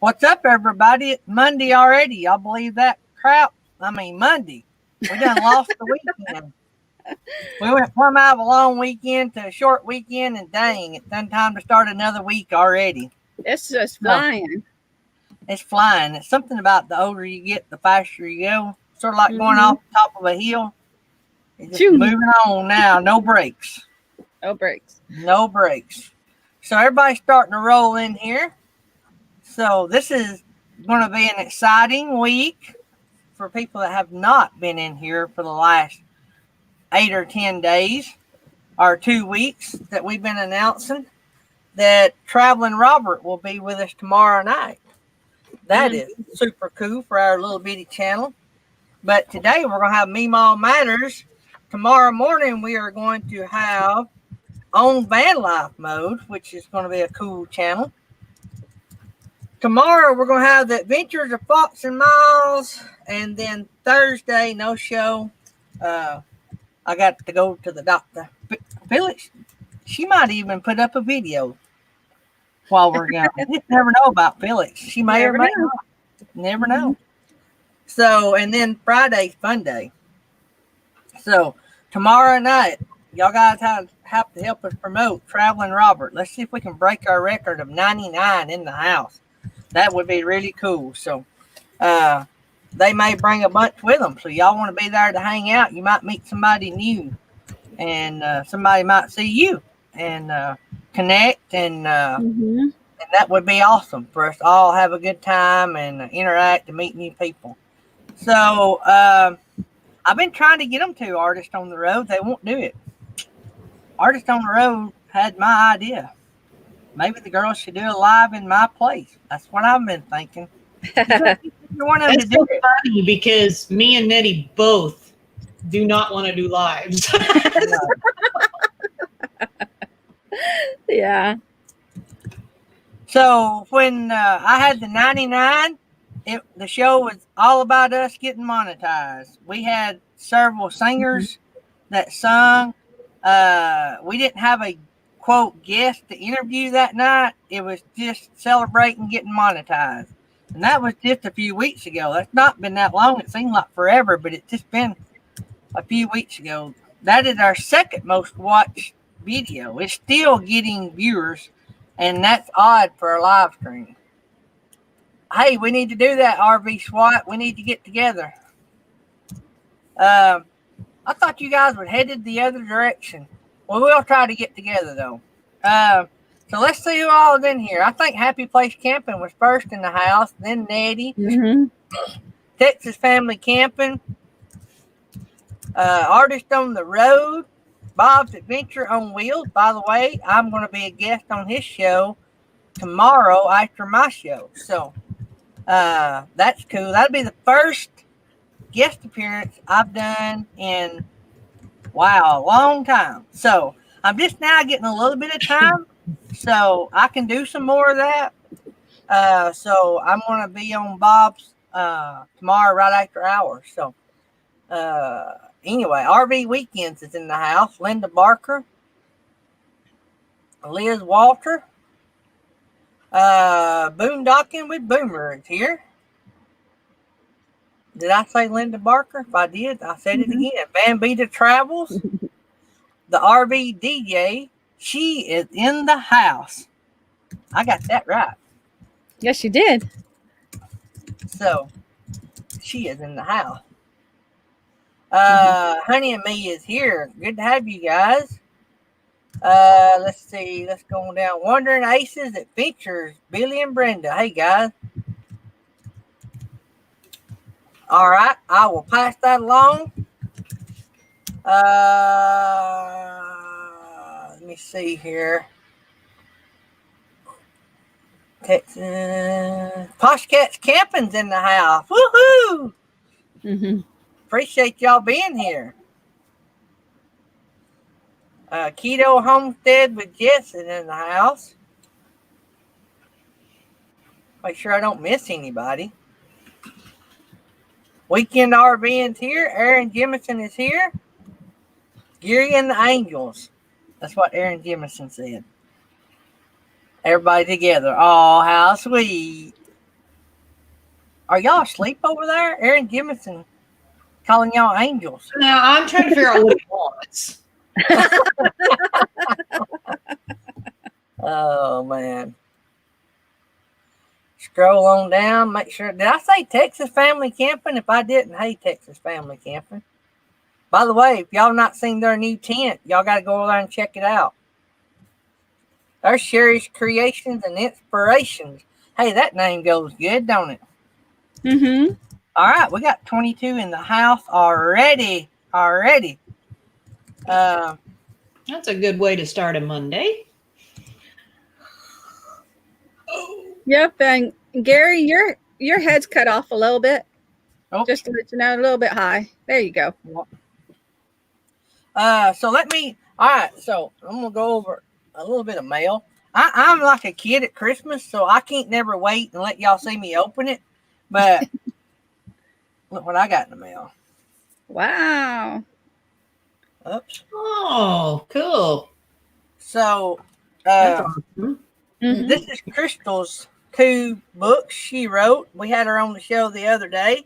What's up, everybody? It's Monday already. Y'all believe that crap? I mean, Monday. We done lost the weekend. We went plumb out of a long weekend to a short weekend, and dang, it's done time to start another week already. It's just flying. It's flying. It's something about the older you get, the faster you go. Sort of like going off the top of a hill. It's just moving on now. No brakes. No brakes. No brakes. So everybody's starting to roll in here. So this is going to be an exciting week for people that have not been in here for the last 8 or 10 days or 2 weeks that we've been announcing that Traveling Robert will be with us tomorrow night. That is super cool for our little bitty channel. But today we're going to have Memaw Matters. Tomorrow morning we are going to have On Van Life Mode, which is going to be a cool channel. Tomorrow we're going to have the Adventures of Fox and Miles, and then Thursday, no show. I got to go to the doctor. Felix, she might even put up a video while we're gone. You never know about Felix. She may or may not. Never know. So, and then Friday's fun day. So, tomorrow night, y'all guys have to help us promote Traveling Robert. Let's see if we can break our record of 99 in the house. That would be really cool. So, they may bring a bunch with them. So, y'all want to be there to hang out. You might meet somebody new, and somebody might see you and connect, and that would be awesome for us to all have a good time and interact and meet new people. So, I've been trying to get them to Artist on the Road. They won't do it. Artist on the Road had my idea. Maybe the girls should do it live in my place. That's what I've been thinking. That's so funny because me and Nettie both do not want to do lives. Yeah. So when I had the 99, the show was all about us getting monetized. We had several singers that sung. We didn't have a quote guest to interview that night. It was just celebrating getting monetized, and that was just a few weeks ago. That's not been that long. It seemed like forever, but it's just been a few weeks ago. That is our second most watched video. It's still getting viewers, and that's odd for a live stream. Hey, we need to do that, RV SWAT. We need to get together. I thought you guys were headed the other direction. Well, we'll try to get together, though. So let's see who all is in here. I think Happy Place Camping was first in the house, then Nettie. Texas Family Camping. Artist on the Road. Bob's Adventure on Wheels. By the way, I'm going to be a guest on his show tomorrow after my show. So that's cool. That'll be the first guest appearance I've done in a long time. So I'm just now getting a little bit of time, so I can do some more of that. So I'm going to be on Bob's tomorrow right after hours. So anyway, RV Weekends is in the house. Linda Barker, Liz Walter, Boondocking with Boomer is here. Did I say Linda Barker? If I did, I said it again. Bambita Travels, the RV DJ, she is in the house. I got that right. Yes, you did. So, she is in the house. Honey and Me is here. Good to have you guys. Let's see. Let's go on down. Wandering Aces Adventures, Billy and Brenda. Hey, guys. All right, I will pass that along. Let me see here. Texas Posh Cats Camping's in the house. Woohoo! Appreciate y'all being here. Keto Homestead with Jess is in the house. Make sure I don't miss anybody. Weekend RVing's here. Aaron Jemison is here. Gary and the Angels. That's what Aaron Jemison said. Everybody together. Oh, how sweet. Are y'all asleep over there? Aaron Jimison calling y'all angels. Now I'm trying to figure out what he wants. Oh man. Scroll on down, make sure. Did I say Texas family camping? If I didn't, hey, Texas family camping. By the way, if y'all not seen their new tent, y'all got to go over there and check it out. There's Sherry's Creations and Inspirations. Hey, that name goes good, don't it? Mm-hmm. All right, we got 22 in the house already. That's a good way to start a Monday. Yep. And Gary, your head's cut off a little bit. Oh. Just to let you know, a little bit high. There you go. So let me. All right, so I'm gonna go over a little bit of mail. I'm like a kid at Christmas, so I can't never wait and let y'all see me open it. But look what I got in the mail. Wow. Oops. Oh, cool. So That's awesome. Mhm. this is Crystal's 2 books she wrote. We had her on the show the other day.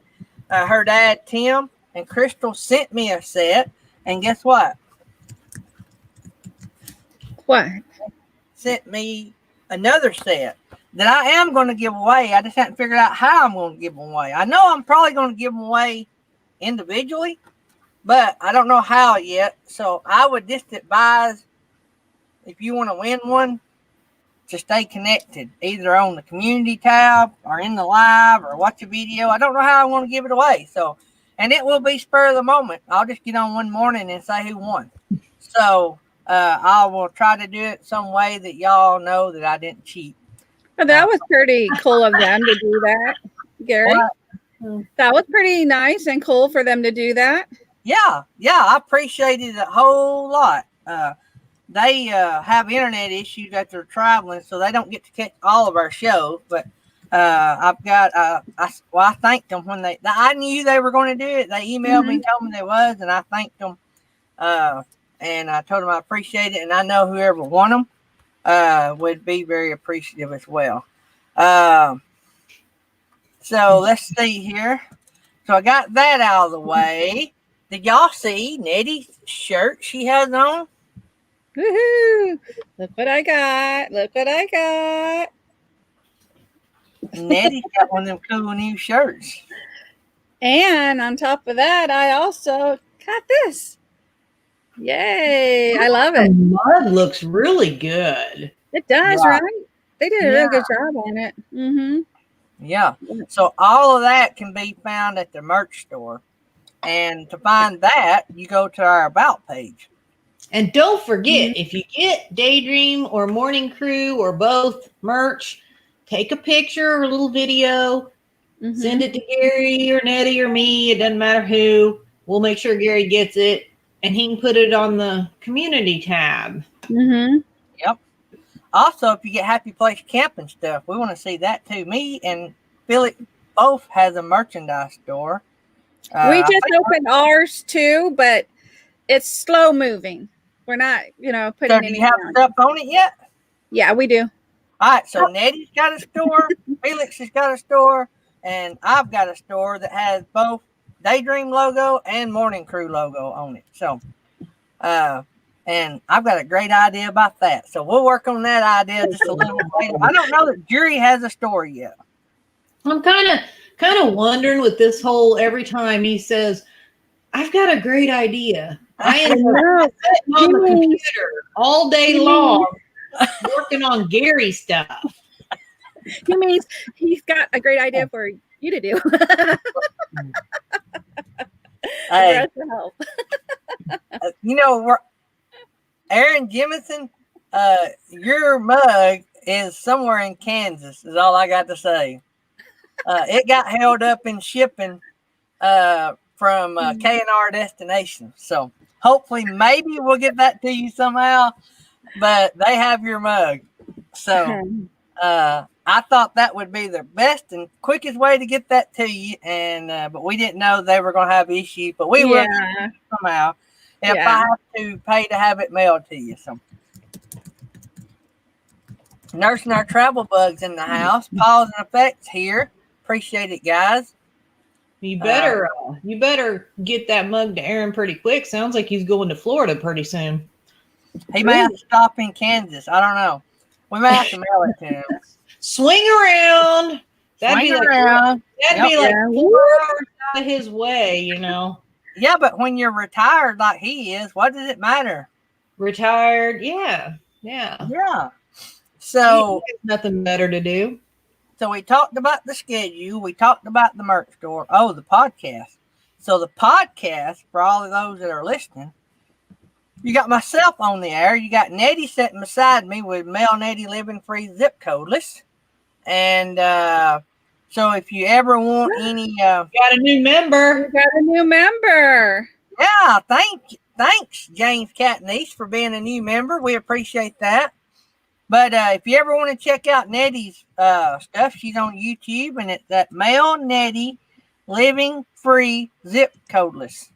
Her dad, Tim, and Crystal sent me a set. And guess what? What? Sent me another set that I am going to give away. I just haven't figured out how I'm going to give them away. I know I'm probably going to give them away individually, but I don't know how yet. So I would just advise, if you want to win one, to stay connected, either on the community tab or in the live or watch a video. I don't know how I want to give it away. So, and it will be spur of the moment. I'll just get on one morning and say who won. So I will try to do it some way that y'all know that I didn't cheat. Well, that was pretty cool of them to do that, Gary. What? That was pretty nice and cool for them to do that. Yeah, I appreciate it a whole lot. They have internet issues that they're traveling, so they don't get to catch all of our shows. But I've got, I thanked them when I knew they were going to do it. They emailed me and told me they was, and I thanked them. And I told them I appreciate it, and I know whoever won them would be very appreciative as well. So let's see here. So I got that out of the way. Did y'all see Nettie's shirt she has on? Woohoo! Look what I got. Look what I got. Nettie's got one of them cool new shirts. And on top of that, I also got this. Yay. I love The it. mud looks really good. It does, Yeah. right? They did a really good job on it. Mm-hmm. Yeah. So all of that can be found at the merch store. And to find that, you go to our About page. And don't forget, if you get Daydream or Morning Crew or both merch, take a picture or a little video, send it to Gary or Nettie or me. It doesn't matter who. We'll make sure Gary gets it, and he can put it on the community tab. Mm-hmm. Yep. Also, if you get Happy Place camping stuff, we want to see that too. Me and Philip both has a merchandise store. We just opened ours too, but it's slow moving. We're not, putting So do you have stuff on it yet? Yeah, we do. All right, so Nettie's got a store, Felix has got a store, and I've got a store that has both Daydream logo and Morning Crew logo on it. So, and I've got a great idea about that. So we'll work on that idea just a little bit later. I don't know that Jury has a store yet. I'm kind of wondering with this whole, every time he says, I've got a great idea. I am sitting on the computer all day long working on Gary stuff. He means he's got a great idea for you to do. Hey, help. We're Aaron Jimison, your mug is somewhere in Kansas, is all I got to say. It got held up in shipping from K&R Destination. So hopefully maybe we'll get that to you somehow, but they have your mug. So I thought that would be the best and quickest way to get that to you. And but we didn't know they were going to have issues, but we will somehow if I have to pay to have it mailed to you. So nursing our travel bugs in the house. Pause and effects here. appreciate it, guys. You better get that mug to Aaron pretty quick. Sounds like he's going to Florida pretty soon. He may have to stop in Kansas. I don't know. We may have to mail it to him. Swing around. That'd be like 4 hours out of his way, you know. Yeah, but when you're retired like he is, what does it matter? Retired, yeah. So nothing better to do. So we talked about the schedule. We talked about the merch store. Oh, the podcast. So the podcast, for all of those that are listening, you got myself on the air. You got Nettie sitting beside me with Mel Nettie Living Free Zip Codeless. And so if you ever want any... got a new member. Yeah, thanks, James Catniece, for being a new member. We appreciate that. But if you ever want to check out Nettie's stuff, she's on YouTube, and it's at Mel Nettie Living Free Zip Codeless.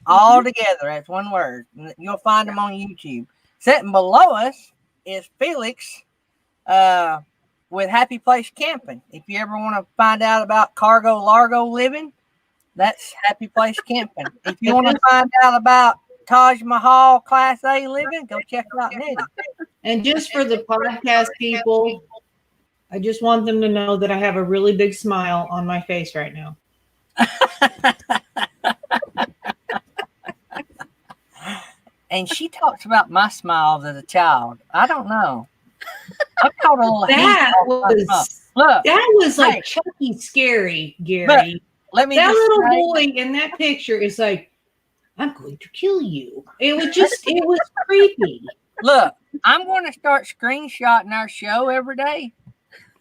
All together, that's one word. You'll find them on YouTube. Sitting below us is Felix with Happy Place Camping. If you ever want to find out about cargo largo living, that's Happy Place Camping. If you want to find out about Taj Mahal Class A living, go check out Nettie. And just for the podcast people, I just want them to know that I have a really big smile on my face right now. And she talks about my smiles as a child. I don't know. I caught a little that was like hey, Chucky scary, Gary. Let me that little boy in that picture is like, I'm going to kill you. It was creepy. Look, I'm going to start screenshotting our show every day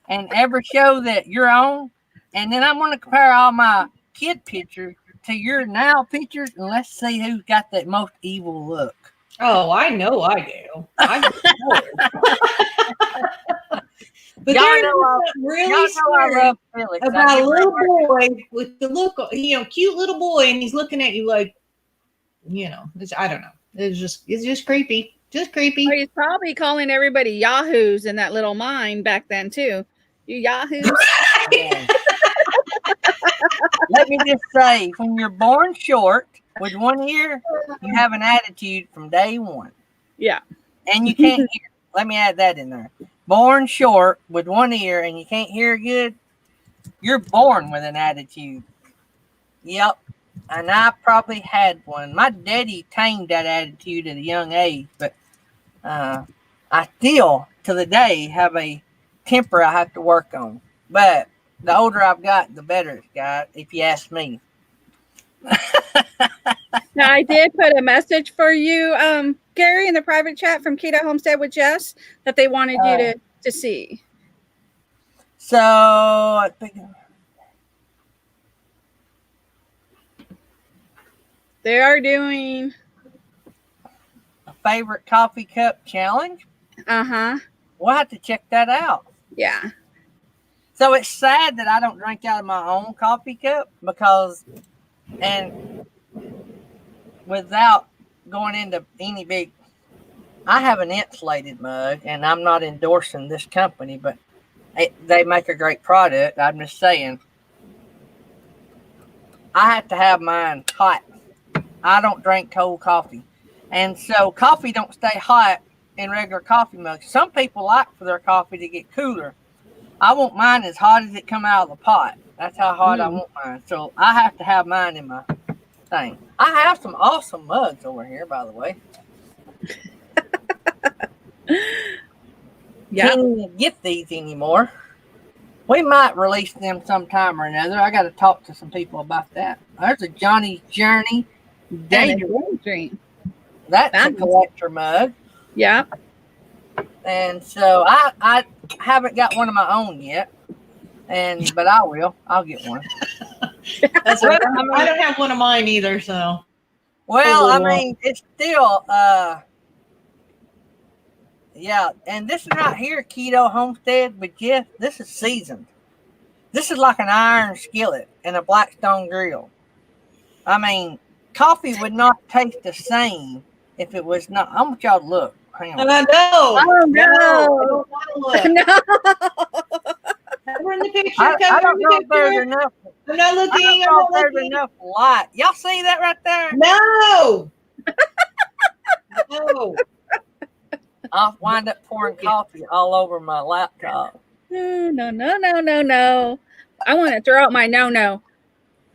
and every show that you're on. And then I'm going to compare all my kid pictures to your now pictures, and let's see who's got that most evil look. Oh, I know I do. But y'all know really scary about a little boy with the look, cute little boy, and he's looking at you like, I don't know. It's just creepy. Just creepy. Well, he's probably calling everybody yahoos in that little mine back then too. You yahoos. Let me just say, when you're born short with one ear, you have an attitude from day one. Yeah. And you can't hear. Let me add that in there. Born short with one ear and you can't hear good, you're born with an attitude. Yep. And I probably had one. My daddy tamed that attitude at a young age, but I still, to the day, have a temper I have to work on. But the older I've got, the better it's got, if you ask me. Now, I did put a message for you, Gary, in the private chat from Keto Homestead with Jess that they wanted you to see. So, I think they are doing a favorite coffee cup challenge. We'll have to check that out. Yeah. So it's sad that I don't drink out of my own coffee cup and without going into any big, I have an insulated mug, and I'm not endorsing this company, but they make a great product. I'm just saying, I have to have mine hot. I don't drink cold coffee. And so coffee don't stay hot in regular coffee mugs. Some people like for their coffee to get cooler. I want mine as hot as it come out of the pot. That's how hot I want mine. So I have to have mine in my thing. I have some awesome mugs over here, by the way. Yeah. Can't get these anymore. We might release them sometime or another. I got to talk to some people about that. There's a Johnny's Journey Daydream. That's a collector mug. Yeah. And so I haven't got one of my own yet. But I will. I'll get one. That's right. I don't have one of mine either, so. Well, I mean, it's still yeah, and this is not here Keto Homestead, but yes, this is seasoned. This is like an iron skillet and a Blackstone grill. I mean, coffee would not taste the same if it was not. I want y'all to look. Hang on. And I know. Oh, no. I don't want to look. No. over in the picture. I Come don't in know the if there's picture. enough. I'm not I don't looking. I'm know if not there's looking. enough light. Y'all see that right there? No. No. I'll wind up pouring coffee all over my laptop. No. I want to throw out my no.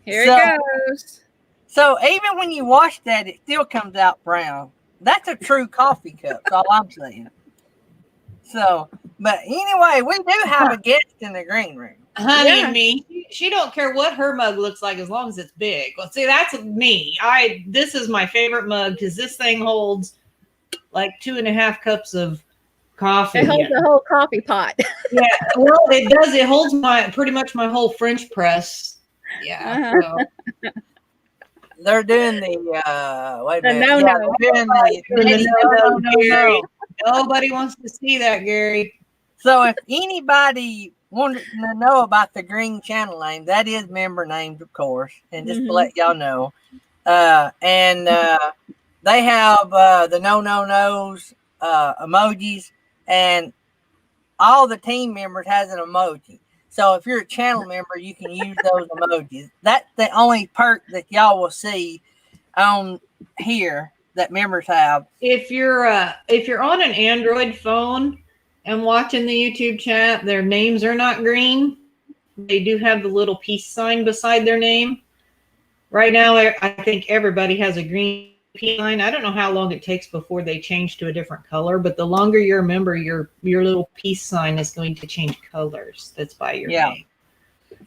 Here So- it goes. So even when you wash that, it still comes out brown. That's a true coffee cup. That's all I'm saying. So, but anyway, we do have a guest in the green room. Honey Yeah. and me, she don't care what her mug looks like as long as it's big. Well, see, that's me. This is my favorite mug because this thing holds like 2.5 cups of coffee. It holds a whole coffee pot. Yeah, well, it does. It holds pretty much my whole French press. Yeah. Uh-huh. So. They're doing the wait a The minute. no-no. Yeah, they're doing the Gary. no. Nobody wants to see that, Gary. So if anybody wanted to know about the green channel name, that is member names, of course, and just to let y'all know. And they have the no-no-nos emojis, and all the team members has an emoji. So if you're a channel member, you can use those emojis. That's the only perk that y'all will see on here that members have. If you're on an Android phone and watching the YouTube chat, their names are not green. They do have the little peace sign beside their name. Right now, I think everybody has a green peace sign. I don't know how long it takes before they change to a different color, but the longer you're a member, your little peace sign is going to change colors. That's by your name.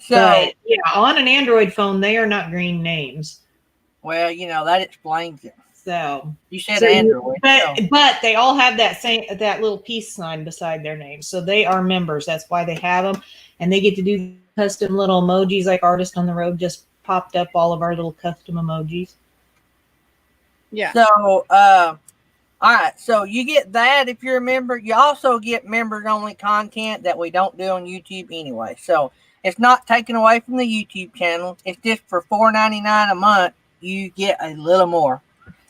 So but, yeah, on an Android phone, they are not green names. Well, that explains it. So you said Android, but they all have that little peace sign beside their name, so they are members. That's why they have them, and they get to do custom little emojis. Like Artist on the Road just popped up all of our little custom emojis. Yeah. So, all right. So you get that if you're a member. You also get members only content that we don't do on YouTube anyway. So it's not taken away from the YouTube channel. It's just for $4.99 a month. You get a little more.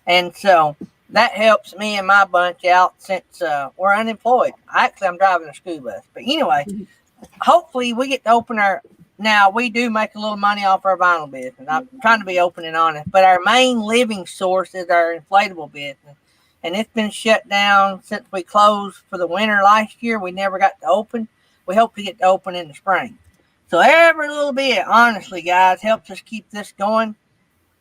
And so that helps me and my bunch out since we're unemployed. Actually, I'm driving a school bus. But anyway, hopefully we get to open our... Now, we do make a little money off our vinyl business. I'm trying to be open and honest. But our main living source is our inflatable business. And it's been shut down since we closed for the winter last year. We never got to open. We hope to get to open in the spring. So every little bit, honestly, guys, helps us keep this going.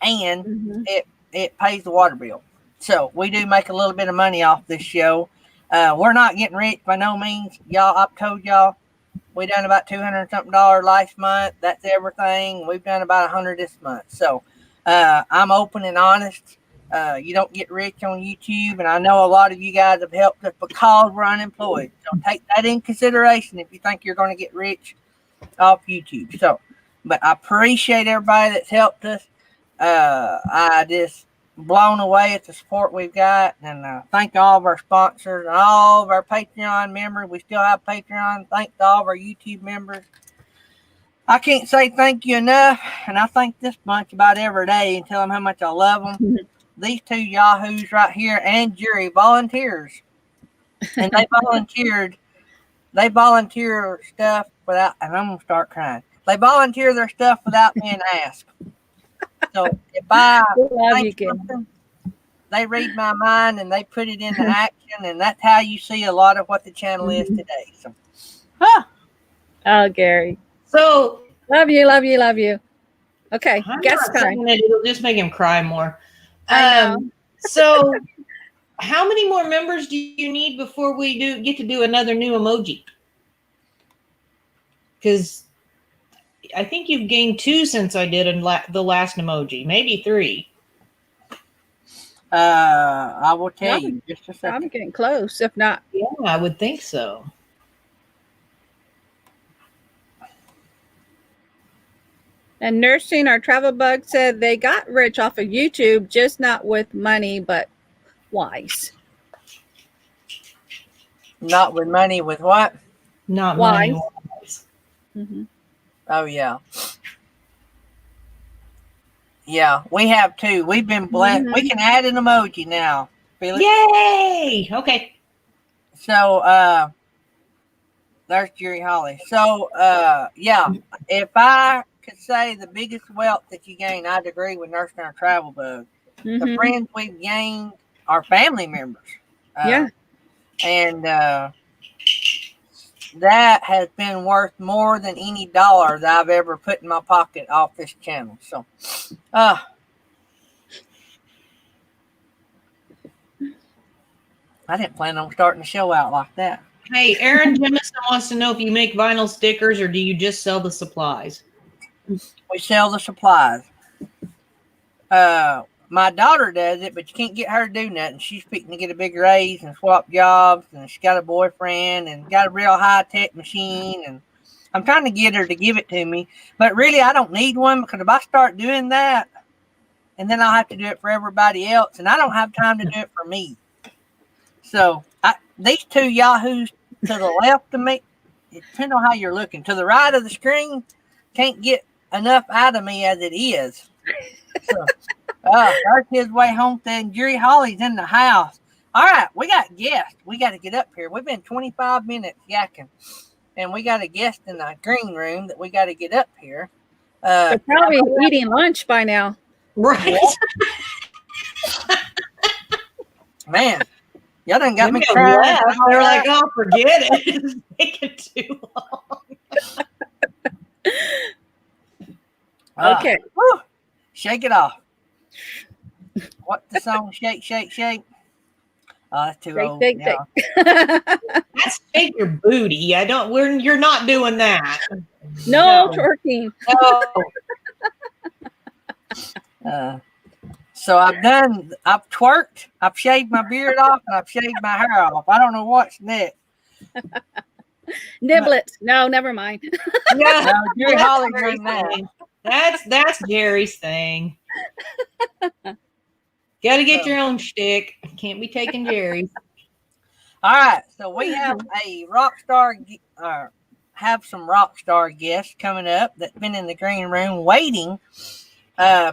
And it pays the water bill. So we do make a little bit of money off this show. We're not getting rich by no means. Y'all, I've told y'all, we done about $200 something last month. That's everything. We've done about $100 this month. So I'm open and honest. You don't get rich on YouTube, and I know a lot of you guys have helped us because we're unemployed. So take that in consideration if you think you're going to get rich off YouTube. So, but I appreciate everybody that's helped us. I just blown away at the support we've got, and thank all of our sponsors and all of our Patreon members. We still have Patreon. Thanks to all of our YouTube members. I can't say thank you enough, and I thank this bunch about every day and tell them how much I love them. These two yahoos right here and Jerry volunteers, and they volunteer stuff without, and I'm gonna start crying. They volunteer their stuff without being asked. So if I think something, they read my mind and they put it into action, and that's how you see a lot of what the channel is today. So, Oh, Gary. So love you. Okay, guest time. It'll just make him cry more. I know. So how many more members do you need before we get to do another new emoji? Because I think you've gained 2 since I did the last emoji, maybe 3. I will tell you just a second. I'm getting close, if not. Yeah, I would think so. And Nursing Our Travel Bug said they got rich off of YouTube, just not with money, but wise. Not with money, with what? Not wise. money wise. Mm-hmm. Oh, yeah. Yeah, we have 2. We've been blessed. Mm-hmm. We can add an emoji now, Felix. Yay! Okay. So, there's Jerry Holly. So, yeah, if I could say the biggest wealth that you gain, I'd agree with Nursing Our Travel Bug. The Mhm. friends we've gained are family members. Yeah. And that has been worth more than any dollar that I've ever put in my pocket off this channel. So, I didn't plan on starting the show out like that. Hey, Aaron Jemison wants to know if you make vinyl stickers or do you just sell the supplies? We sell the supplies. My daughter does it, but you can't get her to do nothing. She's fixing to get a big raise and swap jobs, and she's got a boyfriend and got a real high-tech machine, and I'm trying to get her to give it to me. But really, I don't need one, because if I start doing that, and then I'll have to do it for everybody else, and I don't have time to do it for me. So these two yahoos to the left of me, it depends on how you're looking. To the right of the screen, can't get enough out of me as it is. So, there's his way home thing. Jerry Holly's in the house. All right, we got guests. We got to get up here. We've been 25 minutes yakking, and we got a guest in the green room that we got to get up here. They're probably eating lunch by now. Right. Man, y'all done got me They crying. They're like, oh, forget it. It's taking too long. Okay. Whew. Shake it off. What's the song? Shake, shake, shake. Oh, that's too Shake, old. shake, Yeah. That's shake your booty. You're not doing that. No twerking. No. So I've twerked, I've shaved my beard off, and I've shaved my hair off. I don't know what's next. Niblets. No, never mind. Yeah, No, Jerry that's Holly's Jerry's doing that. thing. That's Jerry's thing. Got to get your own shtick. Can't be taking Jerry's. All right, so we have a some rock star guests coming up that's been in the green room waiting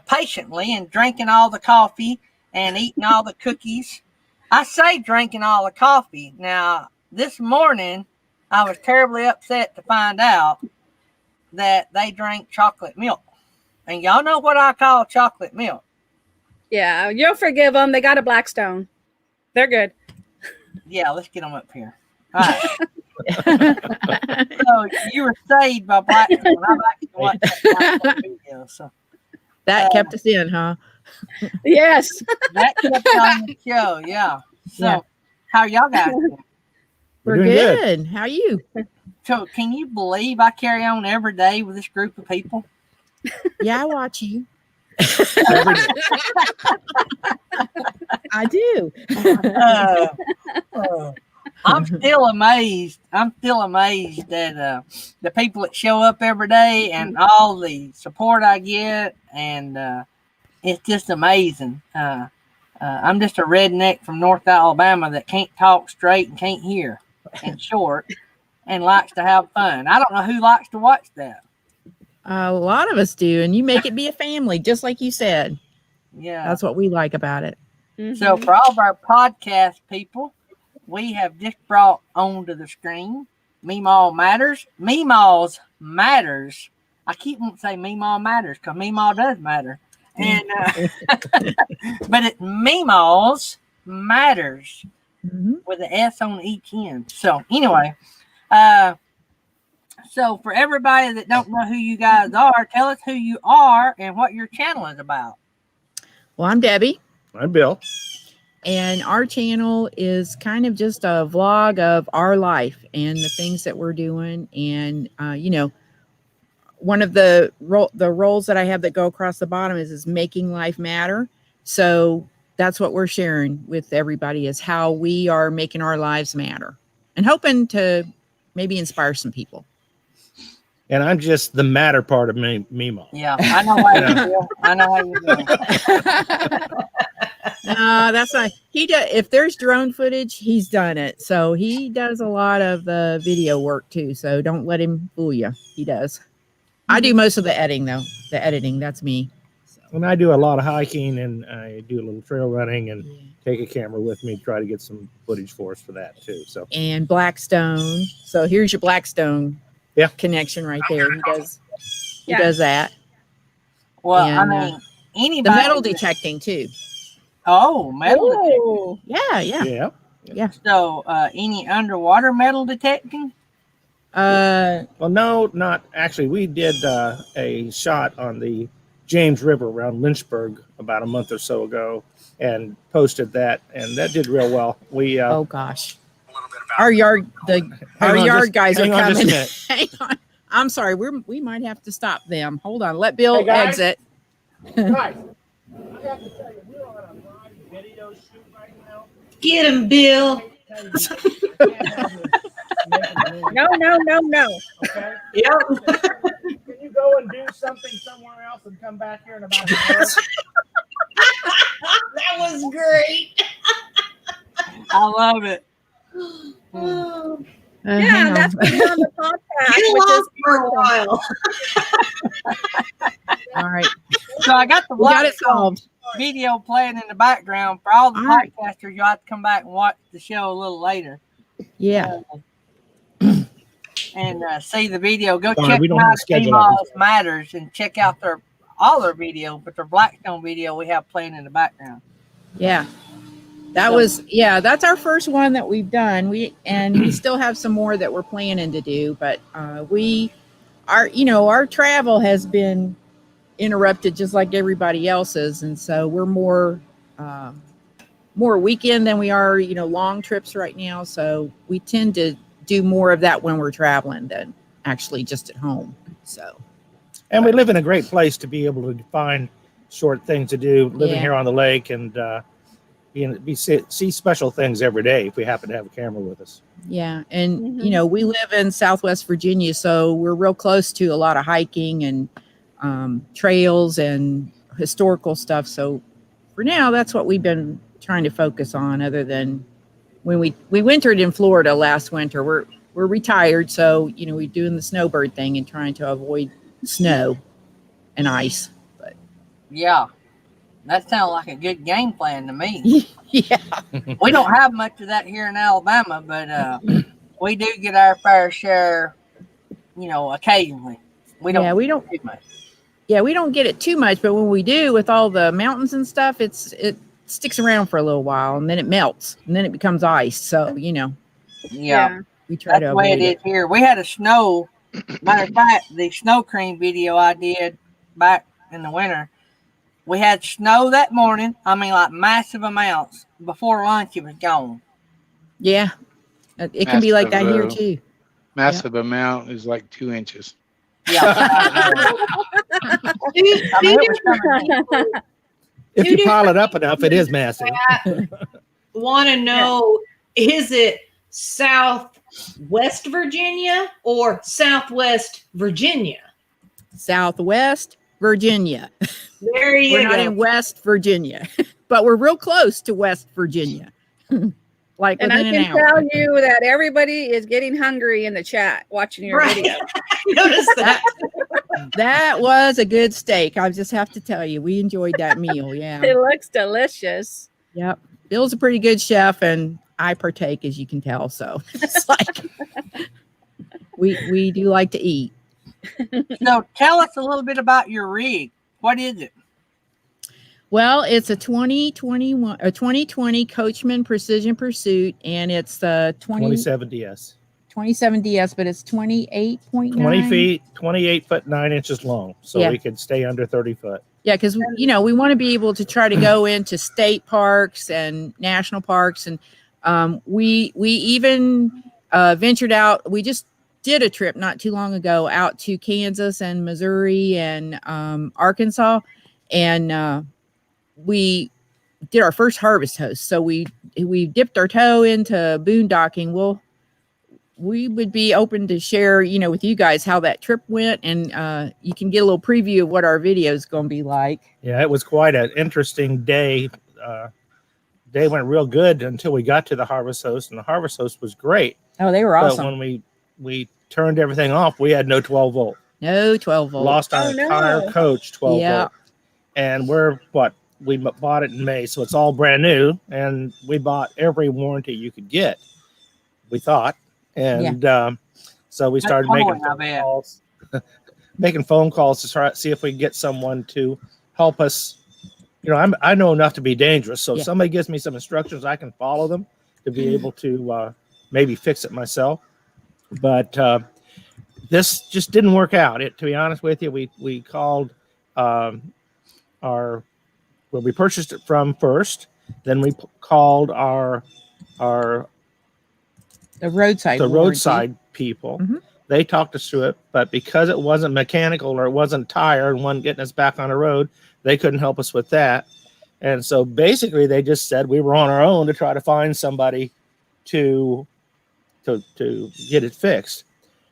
patiently and drinking all the coffee and eating all the cookies. I say drinking all the coffee. Now, this morning, I was terribly upset to find out that they drank chocolate milk. And y'all know what I call chocolate milk. Yeah, you'll forgive them. They got a Blackstone. They're good. Yeah, let's get them up here. All right. So you were saved by Blackstone. I like to watch that Blackstone video. So That kept us in, huh? Yes. that kept on the show. Yeah. So Yeah. how y'all guys doing? We're doing good. How are you? So can you believe I carry on every day with this group of people? Yeah, I watch you. Every day. I do. I'm still amazed. I'm still amazed at the people that show up every day and all the support I get, and it's just amazing. I'm just a redneck from North Alabama that can't talk straight and can't hear and short and likes to have fun. I don't know who likes to watch that. A lot of us do, and you make it be a family, just like you said. Yeah. That's what we like about it. So for all of our podcast people, we have just brought onto the screen Memaw Matters. Memaw's Matters. I keep wanting to say Memaw Matters because Memaw does matter. And but it's Memaw's Matters with an S on each end. So anyway, so for everybody that don't know who you guys are, tell us who you are and what your channel is about. Well, I'm Debbie, I'm Bill. and our channel is kind of just a vlog of our life and the things that we're doing. And, one of the roles that I have that go across the bottom is making life matter. So that's what we're sharing with everybody, is how we are making our lives matter and hoping to maybe inspire some people. And I'm just the matter part of Memaw. Yeah, I know how you feel. I know how you feel. That's not, he does. If there's drone footage, he's done it. So he does a lot of the video work too. So don't let him fool you. He does. I do most of the editing though. The editing, that's me. So. And I do a lot of hiking, and I do a little trail running, and Yeah. take a camera with me to try to get some footage for us for that too. So And Blackstone. So here's your Blackstone Yeah. connection right there. He does Yeah. that. Well, And, I mean, anybody. The metal detecting too. Oh, metal detecting. Oh, Yeah. So, any underwater metal detecting? Uh, well, no, not actually. We did a shot on the James River around Lynchburg about a month or so ago, and posted that, and that did real well. We oh gosh. Our yard guys are hang on just a coming. minute. Hang on. I'm sorry. We might have to stop them. Hold on. Let Bill Hey, guys. exit. Guys, I have to tell you, we're on a live video shoot right now. Get him, Bill. no. Okay. Yep. Can you go and do something somewhere else and come back here in about an hour? That was great. I love it. Oh, Yeah, hang on. that's been on the podcast, get which lost is for a while. All right. So I got the We got it Blackstone solved. video playing in the background for all the All right. podcasters. You'll have to come back and watch the show a little later. Yeah. And see the video. Go Sorry, check we them don't have out a at schedule Memaw's Matters and check out all their video, but their Blackstone video we have playing in the background. Yeah. That's our first one that we've done. We still have some more that we're planning to do, but our travel has been interrupted just like everybody else's, and so we're more weekend than we are, long trips right now. So we tend to do more of that when we're traveling than actually just at home. So And we live in a great place to be able to find short things to do, living Yeah. here on the lake, and see special things every day if we happen to have a camera with us. yeah, and Mhm. we live in Southwest Virginia, so we're real close to a lot of hiking and trails and historical stuff. So for now, that's what we've been trying to focus on. Other than when we wintered in Florida last winter, we're retired, so we're doing the snowbird thing and trying to avoid snow and ice. But Yeah, that sounds like a good game plan to me. yeah, We don't have much of that here in Alabama, but we do get our fair share, occasionally. We don't. Yeah, we don't- too much. yeah, we don't get it too much, but when we do, with all the mountains and stuff, it sticks around for a little while, and then it melts, and then it becomes ice. So Yeah, we try that's to the way avoid it is here. We had a snow. Matter of fact, the snow cream video I did back in the winter, we had snow that morning. I mean, like massive amounts. Before lunch, it was gone. Yeah, it can be like that here Massive, too. Massive amount is like 2 inches. Yeah. I mean, it was coming in. If you pile it up enough, it is massive. Want to know, is it Southwest Virginia or Southwest Virginia? Southwest Virginia. There you We're not go. in West Virginia, but we're real close to West Virginia. Like And I within can an hour. tell you that everybody is getting hungry in the chat watching your Right. video. Notice that. That was a good steak. I just have to tell you, we enjoyed that meal. Yeah. It looks delicious. Yep. Bill's a pretty good chef, and I partake, as you can tell. So it's like we do like to eat. So tell us a little bit about your rig. What is it? Well, it's a 2020 Coachman Precision Pursuit, and it's the 27 DS. 27 DS, but it's 28.9. 20 feet, 28 foot 9 inches long. So Yeah. we could stay under 30 foot. Yeah, because we want to be able to try to go into state parks and national parks, and we even ventured out. We just did a trip not too long ago out to Kansas and Missouri and Arkansas, and we did our first harvest host. So we dipped our toe into boondocking. We would be open to share, with you guys how that trip went, and you can get a little preview of what our video is going to be like. Yeah, it was quite an interesting day. Day went real good until we got to the harvest host, and the harvest host was great. Oh, they were But awesome. when we turned everything off, we had no 12 volt. No 12 volt. Lost our Oh, no. entire coach 12 Yeah. volt. and we bought it in May, so it's all brand new, and we bought every warranty you could get, we thought, and so we started making phone calls to try to see if we can get someone to help us. I know enough to be dangerous, so if somebody gives me some instructions, I can follow them to be able to maybe fix it myself. But this just didn't work out. To be honest with you, we called where we purchased it from first. Then we called the roadside people. Mm-hmm. They talked us through it, but because it wasn't mechanical or it wasn't tire and wasn't getting us back on the road, they couldn't help us with that. And so basically they just said we were on our own to try to find somebody to get it fixed.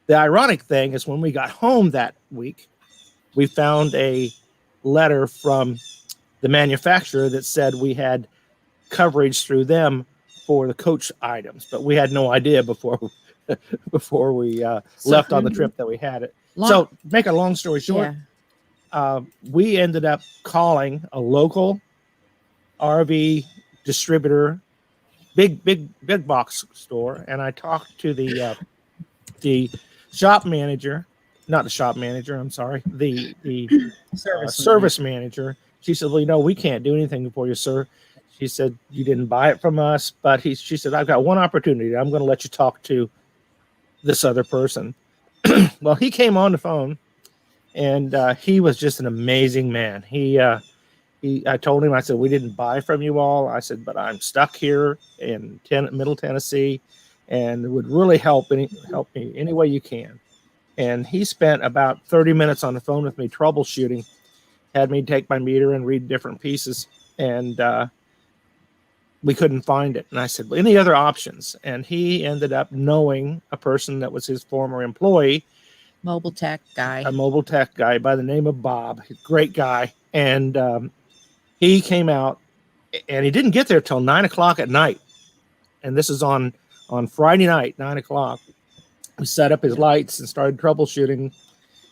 The ironic thing is when we got home that week, we found a letter from the manufacturer that said we had coverage through them for the coach items, but we had no idea before we left on the trip that we had it. So make a long story short, we ended up calling a local RV distributor, big box store, and I talked to the shop manager, not the shop manager, I'm sorry, the service manager. She said, well, we can't do anything for you, sir. She said, you didn't buy it from us, but she said, I've got one opportunity. I'm going to let you talk to this other person. Well, he came on the phone, and he was just an amazing man. I told him, I said, we didn't buy from you all. I said, but I'm stuck here in Middle Tennessee, and it would really help me any way you can. And he spent about 30 minutes on the phone with me troubleshooting, had me take my meter and read different pieces, and we couldn't find it. And I said, well, any other options? And he ended up knowing a person that was his former employee, a mobile tech guy by the name of Bob. Great guy. And he came out, and he didn't get there till 9:00 at night. And this is on Friday night, 9:00. We set up his lights and started troubleshooting,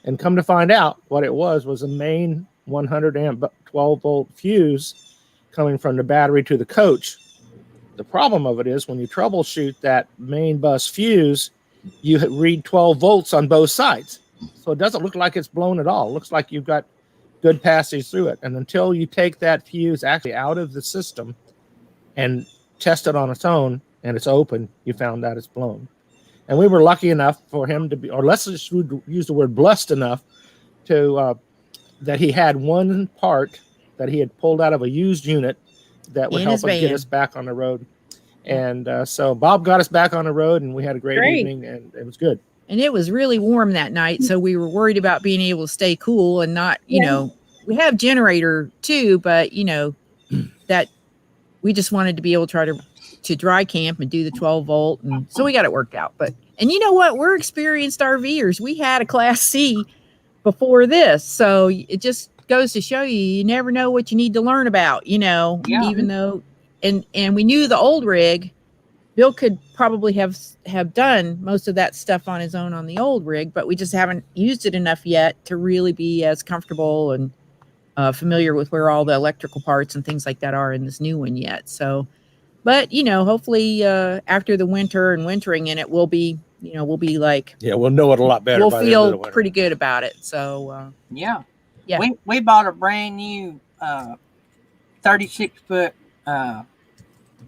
and come to find out what it was a main 100 amp 12 volt fuse coming from the battery to the coach. The problem of it is when you troubleshoot that main bus fuse, you read 12 volts on both sides. So it doesn't look like it's blown at all. It looks like you've got good passage through it. And until you take that fuse actually out of the system and test it on its own and it's open, you found out it's blown. And we were lucky enough for him to be, or let's just use the word blessed enough to, that he had one part that he had pulled out of a used unit that would help us get us back on the road. And so Bob got us back on the road, and we had a great evening, and it was good. And it was really warm that night, so we were worried about being able to stay cool and not, we have generator too, but that we just wanted to be able to try to dry camp and do the 12 volt, and so we got it worked out. And you know what? We're experienced RVers. We had a Class C before this, so it just goes to show you never know what you need to learn about, even though and we knew the old rig, Bill could probably have done most of that stuff on his own on the old rig, but we just haven't used it enough yet to really be as comfortable and familiar with where all the electrical parts and things like that are in this new one yet. So, but hopefully after the winter and wintering in it, we'll be like, we'll know it a lot better. We'll feel pretty good about it. So yeah. We bought a brand new 36-foot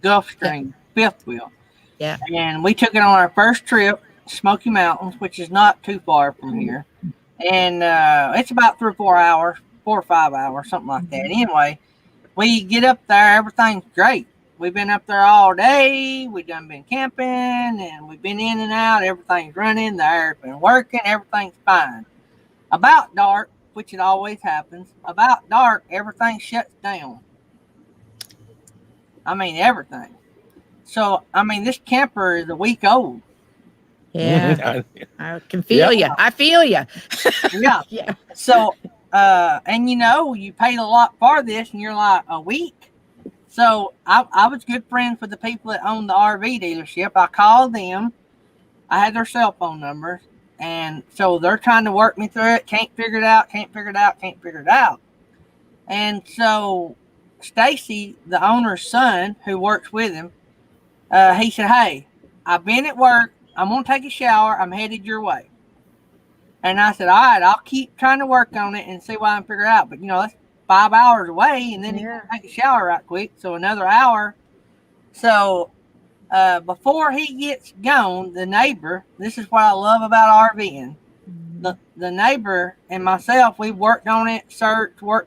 Gulfstream fifth wheel. Yeah. And we took it on our first trip, Smoky Mountains, which is not too far from here. And it's about 3 or 4 hours, 4 or 5 hours, something like that. Anyway, we get up there, everything's great. We've been up there all day. We done been camping, and we've been in and out. Everything's running. The air's been working. Everything's fine. About dark, which it always happens, about dark, everything shuts down. I mean, everything. So, this camper is a week old. Yeah. I can feel you. I feel you. Yeah. Yeah. So, and you paid a lot for this, and you're like, a week? So, I was good friends with the people that owned the RV dealership. I called them. I had their cell phone numbers. And so they're trying to work me through it. Can't figure it out. And so Stacy, the owner's son, who works with him, he said, "Hey, I've been at work. I'm gonna take a shower. I'm headed your way." And I said, "All right, I'll keep trying to work on it and see what I can figure out." But that's 5 hours away, and then you can take a shower right quick. So another hour. So before he gets gone, the neighbor. This is what I love about RVing. The neighbor and myself, we worked on it, searched, look.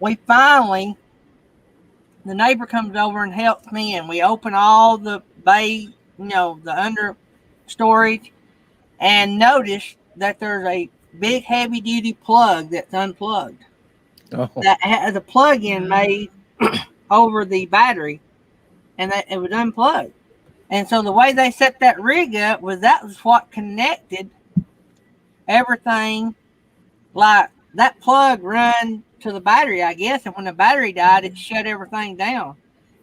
We finally, the neighbor comes over and helps me, and we open all the bay, the under storage, and notice that there's a big heavy duty plug that's unplugged. Oh. That has a plug-in made over the battery, and that it was unplugged. And so the way they set that rig up was what connected everything. Like that plug run to the battery, I guess. And when the battery died, it shut everything down.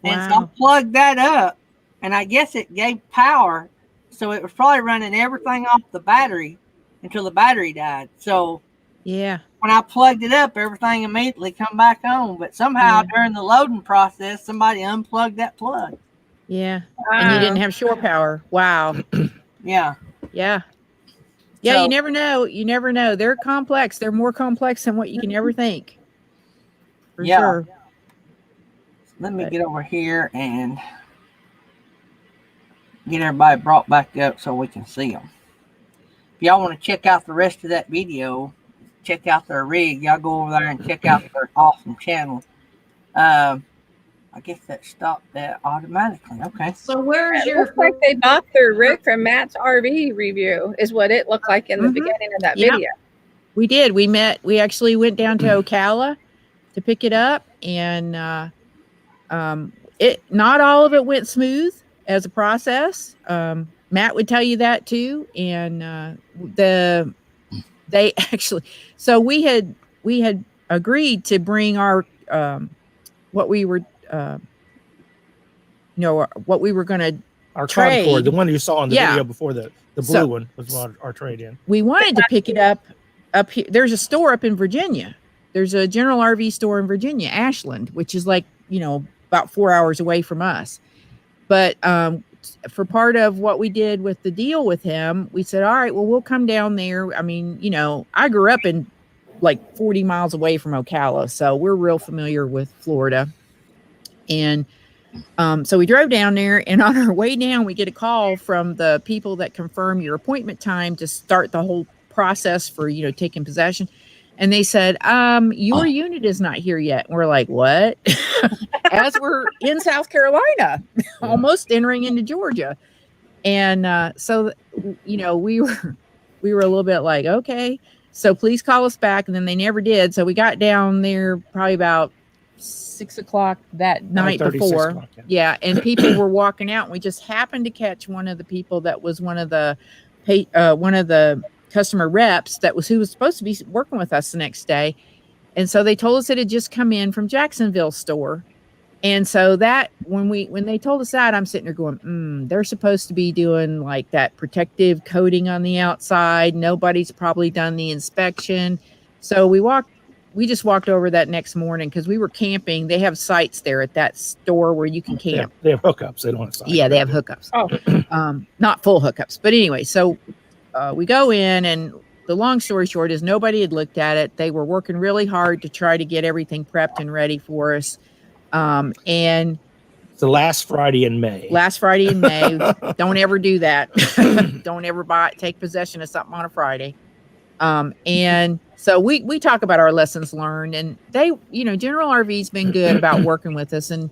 Wow. And so I plugged that up, and I guess it gave power. So it was probably running everything off the battery until the battery died. So Yeah. when I plugged it up, everything immediately come back on. But somehow during the loading process, somebody unplugged that plug. Yeah. And you didn't have shore power. Wow. Yeah. Yeah. Yeah, So- you never know. You never know. They're complex. They're more complex than what you can ever think. For Yeah. sure. Let me get over here and get everybody brought back up so we can see them. If y'all want to check out the rest of that video, check out their rig. Y'all go over there and check out their awesome channel. I guess that stopped that automatically. Okay. So where's It your looks like they bought their rig from Matt's RV review, is what it looked like in the beginning of that Yep. video. We did. We actually went down to Ocala to pick it up, and it not all of it went smooth as a process. Matt would tell you that too. And they actually, so we had agreed to bring our what we were what we were going to Our trade. Concord, the one you saw in the Yeah. video before, the blue So- one was our trade in. we wanted to pick it up here. There's a store up in Virginia. There's a general RV store in Virginia, Ashland, which is like, about 4 hours away from us. But for part of what we did with the deal with him, we said, all right, well, we'll come down there. I mean, I grew up in like 40 miles away from Ocala, so we're real familiar with Florida. And so we drove down there, and on our way down, we get a call from the people that confirm your appointment time to start the whole process for, taking possession. And they said, your unit is not here yet. And we're like, what? As we're in South Carolina, almost entering into Georgia. And so, we were a little bit like, okay, so please call us back. And then they never did. So we got down there probably about 6 o'clock that night 5:30, 6 before. o'clock, Yeah. And people were walking out, and we just happened to catch one of the people that was one of the customer reps who was supposed to be working with us the next day. And so they told us it had just come in from Jacksonville store. And so that when they told us that, I'm sitting there going, they're supposed to be doing like that protective coating on the outside. Nobody's probably done the inspection. So we just walked over that next morning because we were camping. They have sites there at that store where you can camp. They have hookups. They don't have sites. Yeah, they have hookups. Oh. Not full hookups. But anyway, so we go in, and the long story short is nobody had looked at it. They were working really hard to try to get everything prepped and ready for us. And It's the last Friday in May. Don't ever do that. Don't ever take possession of something on a Friday. And so we talk about our lessons learned, and they, General RV's been good about working with us. And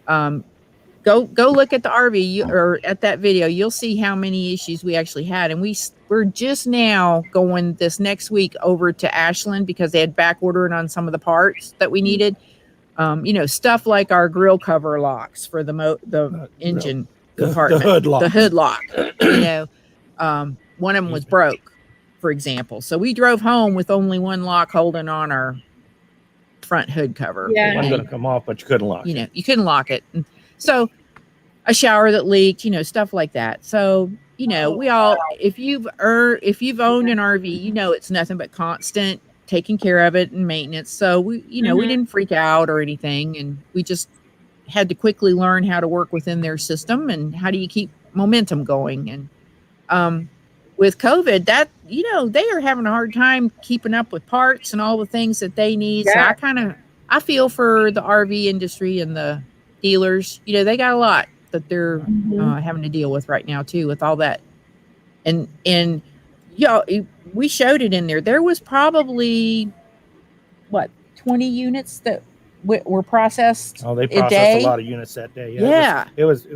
go look at the RV or at that video. You'll see how many issues we actually had. And we're just now going this next week over to Ashland because they had back ordering on some of the parts that we needed. Stuff like our grill cover locks for the engine compartment, the hood lock. One of them was broke, for example. So we drove home with only one lock holding on our front hood cover. Yeah. It wasn't going to come off, but you couldn't lock it. You couldn't lock it. And so a shower that leaked, stuff like that. So, we all, if you've owned an RV, it's nothing but constant taking care of it and maintenance. So we, you know, we didn't freak out or anything, and we just had to quickly learn how to work within their system and how do you keep momentum going. And with COVID, that, you know, they are having a hard time keeping up with parts and all the things that they need. Yeah. So I feel for the RV industry and the dealers. You know, they got a lot that they're having to deal with right now too, with all that. And y'all, we showed it in there. There was probably 20 units that were processed. Oh, they a processed day. a lot of units that day. Yeah. It was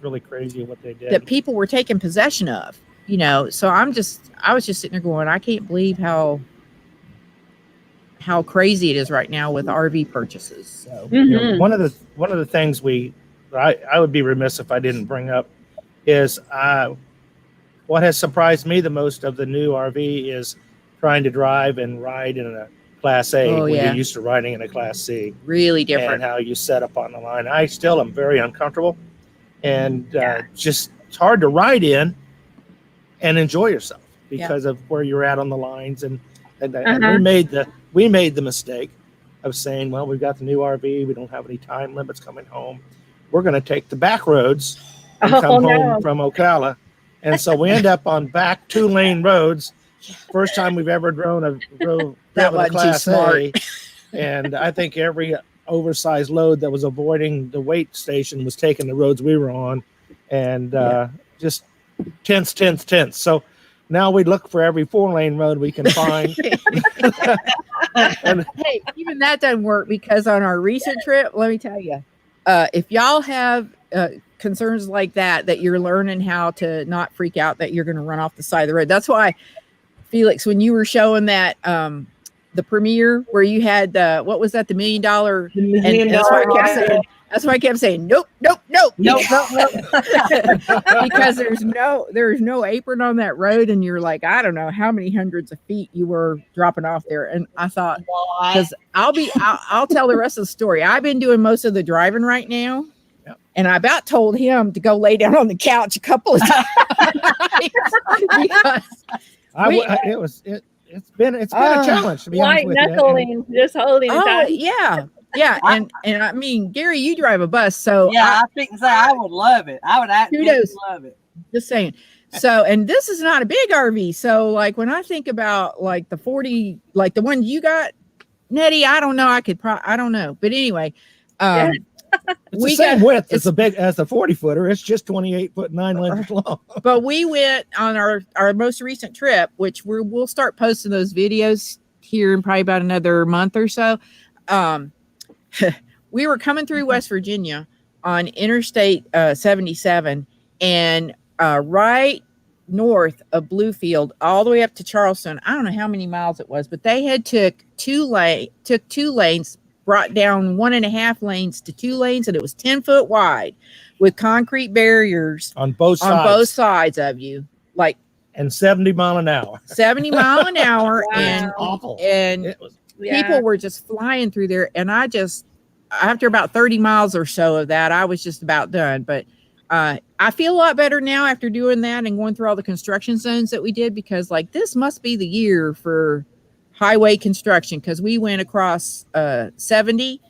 really crazy what they did. That people were taking possession of. You know, so I was just sitting there going, I can't believe how crazy it is right now with RV purchases. So You know, one of the things I would be remiss if I didn't bring up is what has surprised me the most of the new RV is trying to drive and ride in a Class A when you're used to riding in a Class C. Really different. And how you set up on the line. I still am very uncomfortable, and just it's hard to ride in and enjoy yourself because of where you're at on the lines. And we made the mistake of saying, well, we've got the new RV, we don't have any time limits coming home. We're going to take the back roads and come home from Ocala. And so we end up on back 2-lane roads. First time we've ever driven a Class A. And I think every oversized load that was avoiding the weight station was taking the roads we were on. And just tense. So now we look for every 4-lane road we can find. And hey, even that doesn't work because on our recent trip, let me tell you, if y'all have concerns like that you're learning how to not freak out that you're going to run off the side of the road. That's why, Felix, when you were showing that the premiere where you had what was that, the $1 million? And that's why I kept saying nope. Because there's no apron on that road, and you're like, I don't know how many hundreds of feet you were dropping off there. And I thought, because I'll tell the rest of the story. I've been doing most of the driving right now. And I about told him to go lay down on the couch a couple of times because it's been a challenge to be honest with knuckling, just holding it tight. Yeah. And I mean, Gary, you drive a bus, so I think I would love it. I would absolutely love it. Just saying. So, and this is not a big RV. So, like when I think about like the 40, like the one you got, Nettie, I don't know. I don't know. But anyway, it's the same width as the 40-footer. It's just 28 foot 9 inches long. But we went on our most recent trip, which we'll start posting those videos here in probably about another month or so. We were coming through West Virginia on Interstate 77 and right north of Bluefield all the way up to Charleston. I don't know how many miles it was, but they had took two lanes, brought down 1.5 lanes to 2 lanes, and it was 10 foot wide with concrete barriers on both sides of you, like, and 70 mile an hour. 70 mile an hour. Wow. And awful. And people were just flying through there. And after about 30 miles or so of that, I was just about done. But I feel a lot better now after doing that and going through all the construction zones that we did, because like this must be the year for highway construction, because we went across 70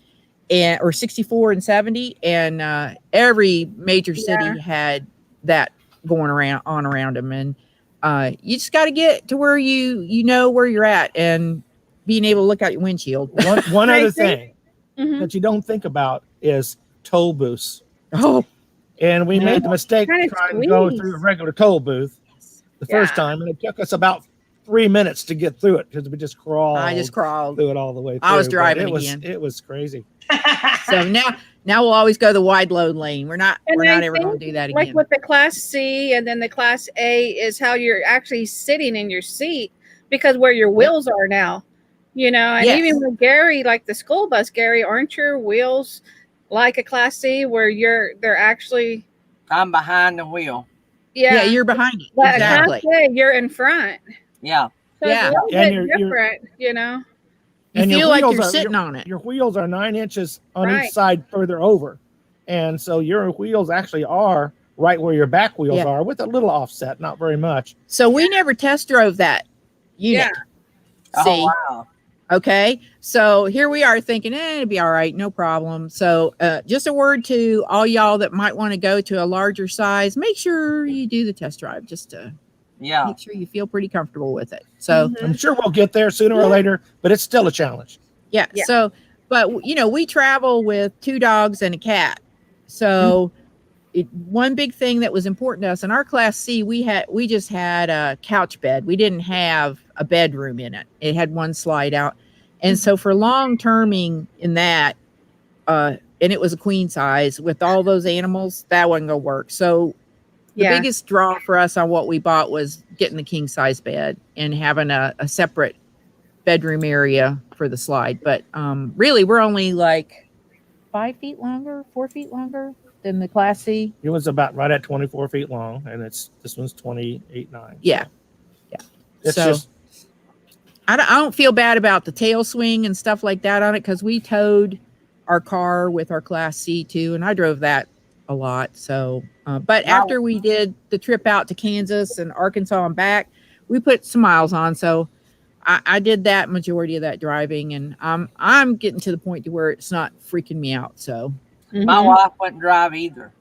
or 64 and 70, and every major city had that going around them. And you just got to get to where you know where you're at and being able to look out your windshield. One other thing that you don't think about is toll booths. Oh, and we made the mistake trying to go through a regular toll booth the first time, and it took us about 3 minutes to get through it because we just crawled. I just crawled through it all the way through. I was driving again. It was crazy. So now we'll always go the wide load lane. We're not ever going to do that again. Like with the Class C and then the Class A is how you're actually sitting in your seat, because where your wheels are now, you know. And even with Gary, like the school bus, Gary, aren't your wheels like a Class C where they're actually? I'm behind the wheel. Yeah, you're behind it. But Exactly. Class A, you're in front. Yeah. So it's a little bit different, you know. You feel like you're sitting on it. Your wheels are 9 inches on each side further over. And so your wheels actually are right where your back wheels are, with a little offset, not very much. So we never test drove that unit. Yeah. See? Oh, wow. Okay, so here we are thinking, it'll be all right, no problem. So just a word to all y'all that might want to go to a larger size, make sure you do the test drive just to make sure you feel pretty comfortable with it. So I'm sure we'll get there sooner or later, but it's still a challenge. yeah. So, but you know, we travel with 2 dogs and a cat. So one big thing that was important to us in our Class C, we just had a couch bed. We didn't have a bedroom in it. It had one slide out. And so for long terming in that, and it was a queen size with all those animals, that wasn't gonna work. So the biggest draw for us on what we bought was getting the king size bed and having a separate bedroom area for the slide. But really we're only like 5 feet longer, 4 feet longer than the Class C. It was about right at 24 feet long, and this one's 28.9. Yeah. It's so just I don't feel bad about the tail swing and stuff like that on it, because we towed our car with our Class C too, and I drove that a lot. So but after we did the trip out to Kansas and Arkansas and back, we put some miles on. So I did that majority of that driving, and I'm getting to the point to where it's not freaking me out. So my wife wouldn't drive either.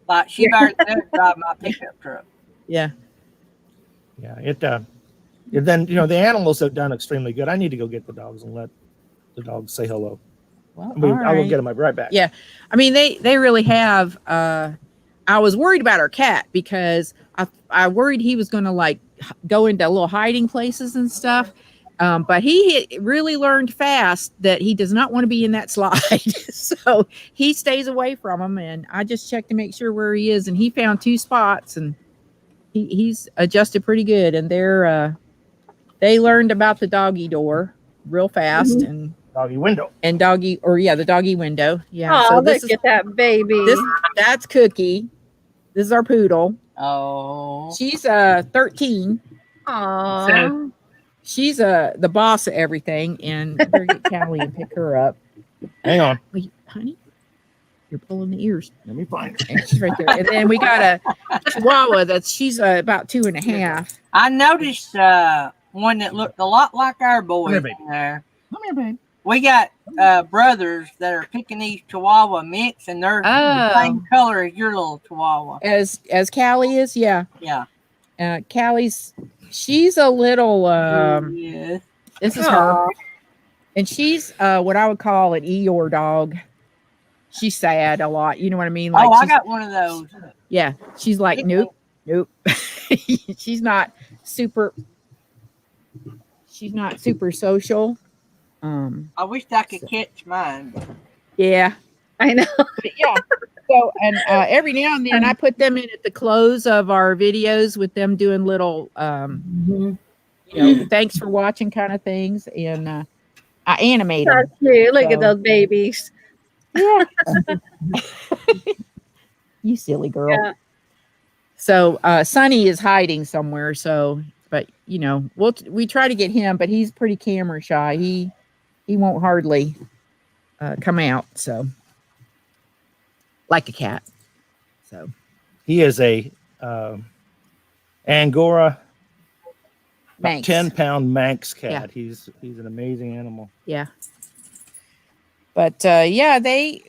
Like she barely does drive my pickup truck. Yeah. It then the animals have done extremely good. I need to go get the dogs and let the dogs say hello. Well, I will get them right back. Yeah. I mean, they really have. I was worried about our cat because I worried he was going to like go into little hiding places and stuff. But he really learned fast that he does not want to be in that slide. So he stays away from them. And I just checked to make sure where he is. And he found 2 spots, and he's adjusted pretty good. And they learned about the doggy door real fast. And doggy window. And the doggy window. Yeah. Oh, so look at that baby. That's Cookie. This is our poodle. Oh. She's 13. Aww. So she's the boss of everything, and better get Callie and pick her up. Hang on. Wait, honey, you're pulling the ears. Let me find her. And she's right there. And then we got a Chihuahua she's about 2.5. I noticed one that looked a lot like our boy Come here, in there. Come here, babe. We got brothers that are Pekingese Chihuahua mix, and they're the same color as your little Chihuahua. As Callie is, yeah. Yeah. She's a little Yes. this is her. And she's what I would call an Eeyore dog. She's sad a lot. You know what I mean? Like I got one of those. Yeah. She's like, nope. She's not super social. I wish I could catch mine. Yeah. I know. But yeah. So, and every now and then I put them in at the close of our videos with them doing little, thanks for watching kind of things. And I animate them. That's cute. Look at those babies. Yeah. You silly girl. Yeah. So Sonny is hiding somewhere. So, but we try to get him, but he's pretty camera shy. He won't hardly come out. So. Like a cat. So he is a Angora Manx. 10-pound Manx cat. Yeah. He's an amazing animal. Yeah. But they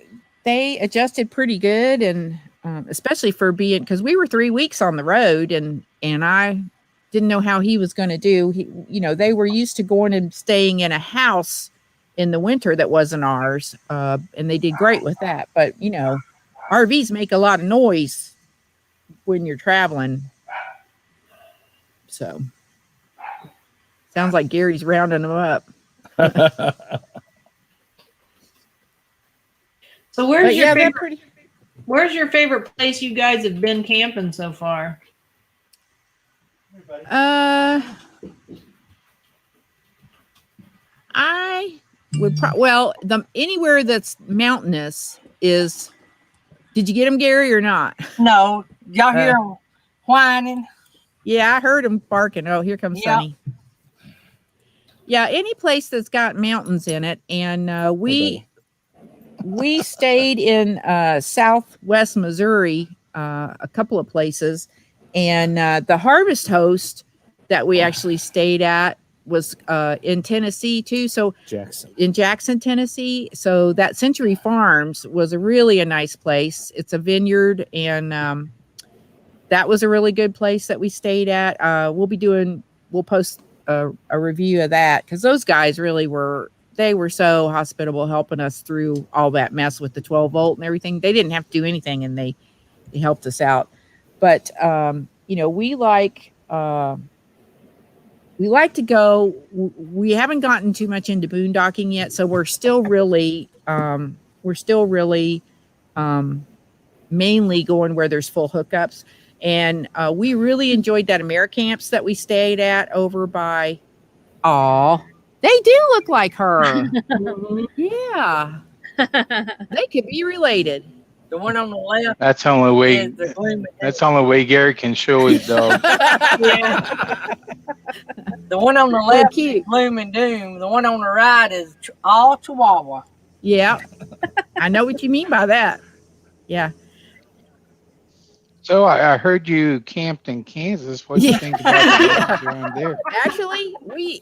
adjusted pretty good, and especially for being, because we were 3 weeks on the road, and I didn't know how he was going to do. They were used to going and staying in a house in the winter that wasn't ours, and they did great with that. But RVs make a lot of noise when you're traveling. So sounds like Gary's rounding them up. So where's your favorite place you guys have been camping so far? I would anywhere that's mountainous is. Did you get him, Gary, or not? No. Y'all hear him whining? Yeah, I heard him barking. Oh, here comes Sonny. Yeah, any place that's got mountains in it. And we stayed in southwest Missouri, a couple of places. And the Harvest Host that we actually stayed at was in Tennessee too. So Jackson. in Jackson, Tennessee. So that Century Farms was a nice place. It's a vineyard, and that was a really good place that we stayed at. We'll post a review of that, because those guys really were so hospitable, helping us through all that mess with the 12 volt and everything. They didn't have to do anything, and they helped us out. But we like to go. We haven't gotten too much into boondocking yet, so we're still really mainly going where there's full hookups. And we really enjoyed that AmeriCamps that we stayed at over by. Aw, they do look like her. Yeah, they could be related. The one on the left That's the only way. is the Gloom. That's the only way Gary can show his dog. Yeah. The one on the They're left is cute. Gloom and Doom. The one on the right is all Chihuahua. Yeah, I know what you mean by that. Yeah. So I heard you camped in Kansas. What do you think about the around there? Actually, we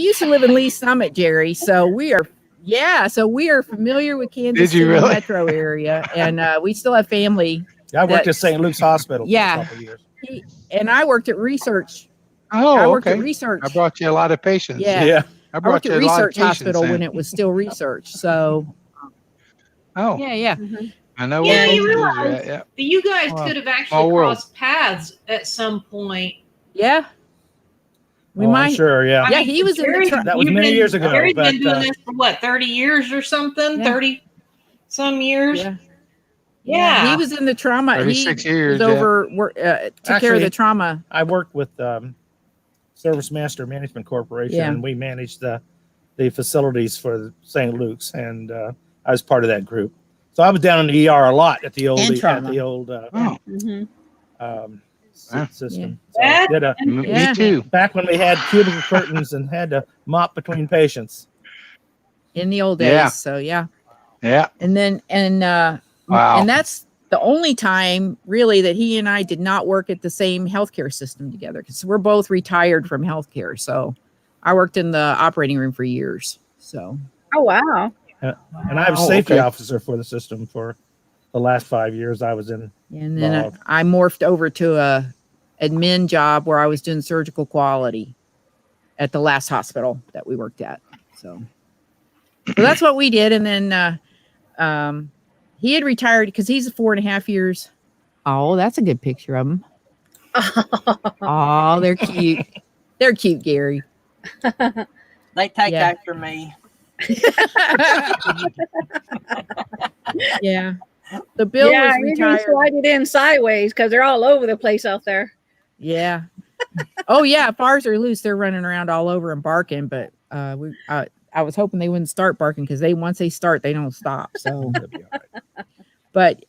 used to live in Lee Summit, Jerry. So we are familiar with Kansas Did you City really? metro area, and we still have family. I worked at St. Luke's Hospital for Yeah. a couple of years. And I worked at Research. Oh, I worked okay. at Research. I brought you a lot of patients. Yeah. Yeah. I I brought worked you at a lot of Research patients. Hospital when then. it was still Research. So Oh, yeah. I know Yeah, where you both of those are realize at. Yeah. that you guys Wow. could have Small actually world. crossed paths at some point. Yeah. We I'm might. sure, yeah. I Yeah, mean, he was in the Gary's- truck. That was you've many been- years ago, Gary's but, been doing this for what, 30 years or something? Yeah. 30 some years? Yeah. Yeah. He was in the trauma. 36 he years, was yeah. over took care of Actually, the trauma. I worked with Service Master Management Corporation, Yeah. and we managed the facilities for St. Luke's, and I was part of that group. So I was down in the ER a lot at the old And trauma. Oh, system. Yeah. So did a, Yeah. me too. back when we had cubicle curtains and had to mop between patients. In the old days. Yeah. So yeah. Yeah. And then Wow. and that's the only time really that he and I did not work at the same healthcare system together, because we're both retired from healthcare. So I worked in the operating room for years. So Oh wow. And I was Oh, safety okay. officer for the system for the last 5 years I was in. and then Involved. I morphed over to a admin job where I was doing surgical quality at the last hospital that we worked at. So that's what we did. And then he had retired because he's 4.5 years. Oh, that's a good picture of him. Oh, they're cute. They're cute, Gary. They take Yeah. after me. Yeah. The Bill yeah, was you're gonna retired. slide it in sideways because they're all over the place out there. Yeah. Oh yeah, if ours are loose, they're running around all over and barking. But I was hoping they wouldn't start barking, because once they start, they don't stop. So, It'll be all right. but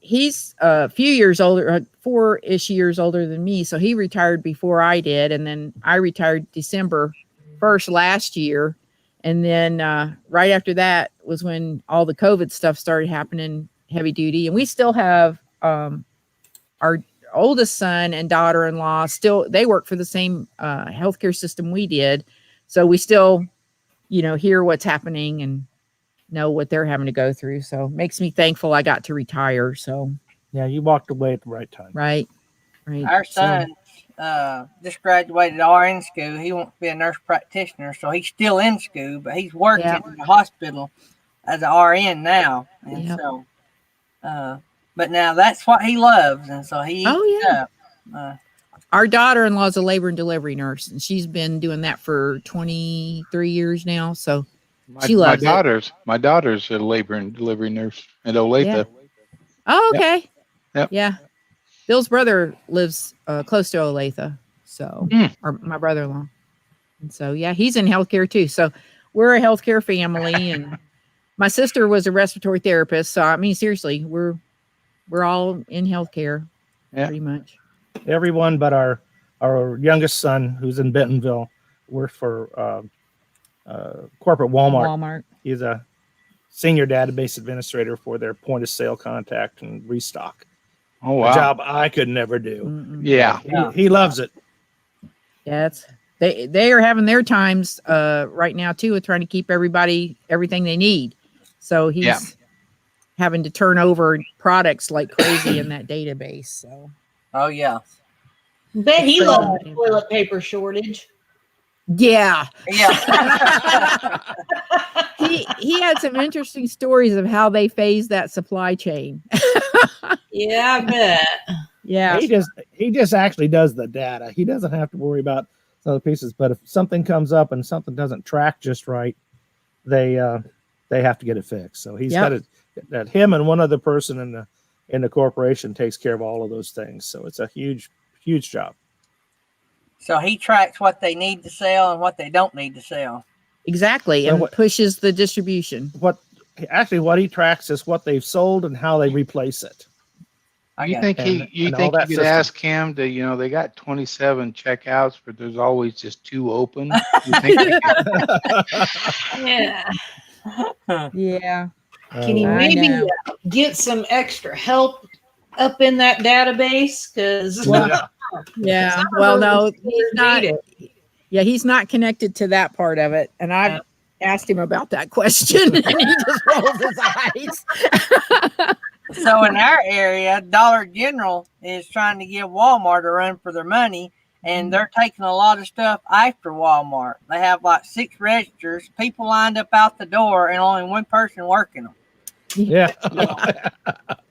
he's a few years older, 4-ish years older than me. So he retired before I did, and then I retired December 1st last year. And then right after that was when all the COVID stuff started happening, heavy duty. And we still have our oldest son and daughter-in-law they work for the same healthcare system we did. So we still, hear what's happening and know what they're having to go through. So it makes me thankful I got to retire. So, Yeah, you walked away at the right time. right. Our So, son just graduated RN school. He wants to be a nurse practitioner, so he's still in school, but he's working Yeah. in the hospital as an RN now. And Yep. so, but now that's what he loves, and so he Oh, eats yeah. it up. our daughter-in-law is a labor and delivery nurse, and she's been doing that for 23 years now. So she loves it. My daughter's a labor and delivery nurse at Olathe. Oh, okay. Yep. Yeah. Bill's brother lives close to Olathe. So, or my brother-in-law. And so, yeah, he's in healthcare too. So we're a healthcare family, and my sister was a respiratory therapist. So, I mean, seriously, we're all in healthcare pretty much. Everyone but our youngest son, who's in Bentonville, works for corporate Walmart. He's a senior database administrator for their point of sale contact and restock. Oh A wow. job I could never do. Mm-mm. Yeah. He loves it. Yeah, they are having their times right now too with trying to keep everything they need. So he's having to turn over products like crazy in that database. So Oh yeah. Bet he Crazy. loves the toilet paper shortage. yeah. Yeah. he had some interesting stories of how they phased that supply chain. Yeah, I bet. Yeah. He just actually does the data. He doesn't have to worry about some of the pieces. But if something comes up and something doesn't track just right, they have to get it fixed. So he's got it. That him and one other person in the corporation takes care of all of those things. So it's a huge job. So he tracks what they need to sell and what they don't need to sell. Exactly. So And pushes the distribution. What he tracks is what they've sold and how they replace it. You got think And you all that could system. ask him to, they got 27 checkouts, but there's always just 2 open. You think he could- Yeah. Yeah. Can you I maybe know. get some extra help up in that database? Because Yeah. Well, no, he's not. it. Yeah, he's not connected to that part of it. And I've asked him about that question, and he just rolls his eyes. So in our area, Dollar General is trying to give Walmart a run for their money, and they're taking a lot of stuff after Walmart. They have like 6 registers, people lined up out the door, and only one person working them. Yeah.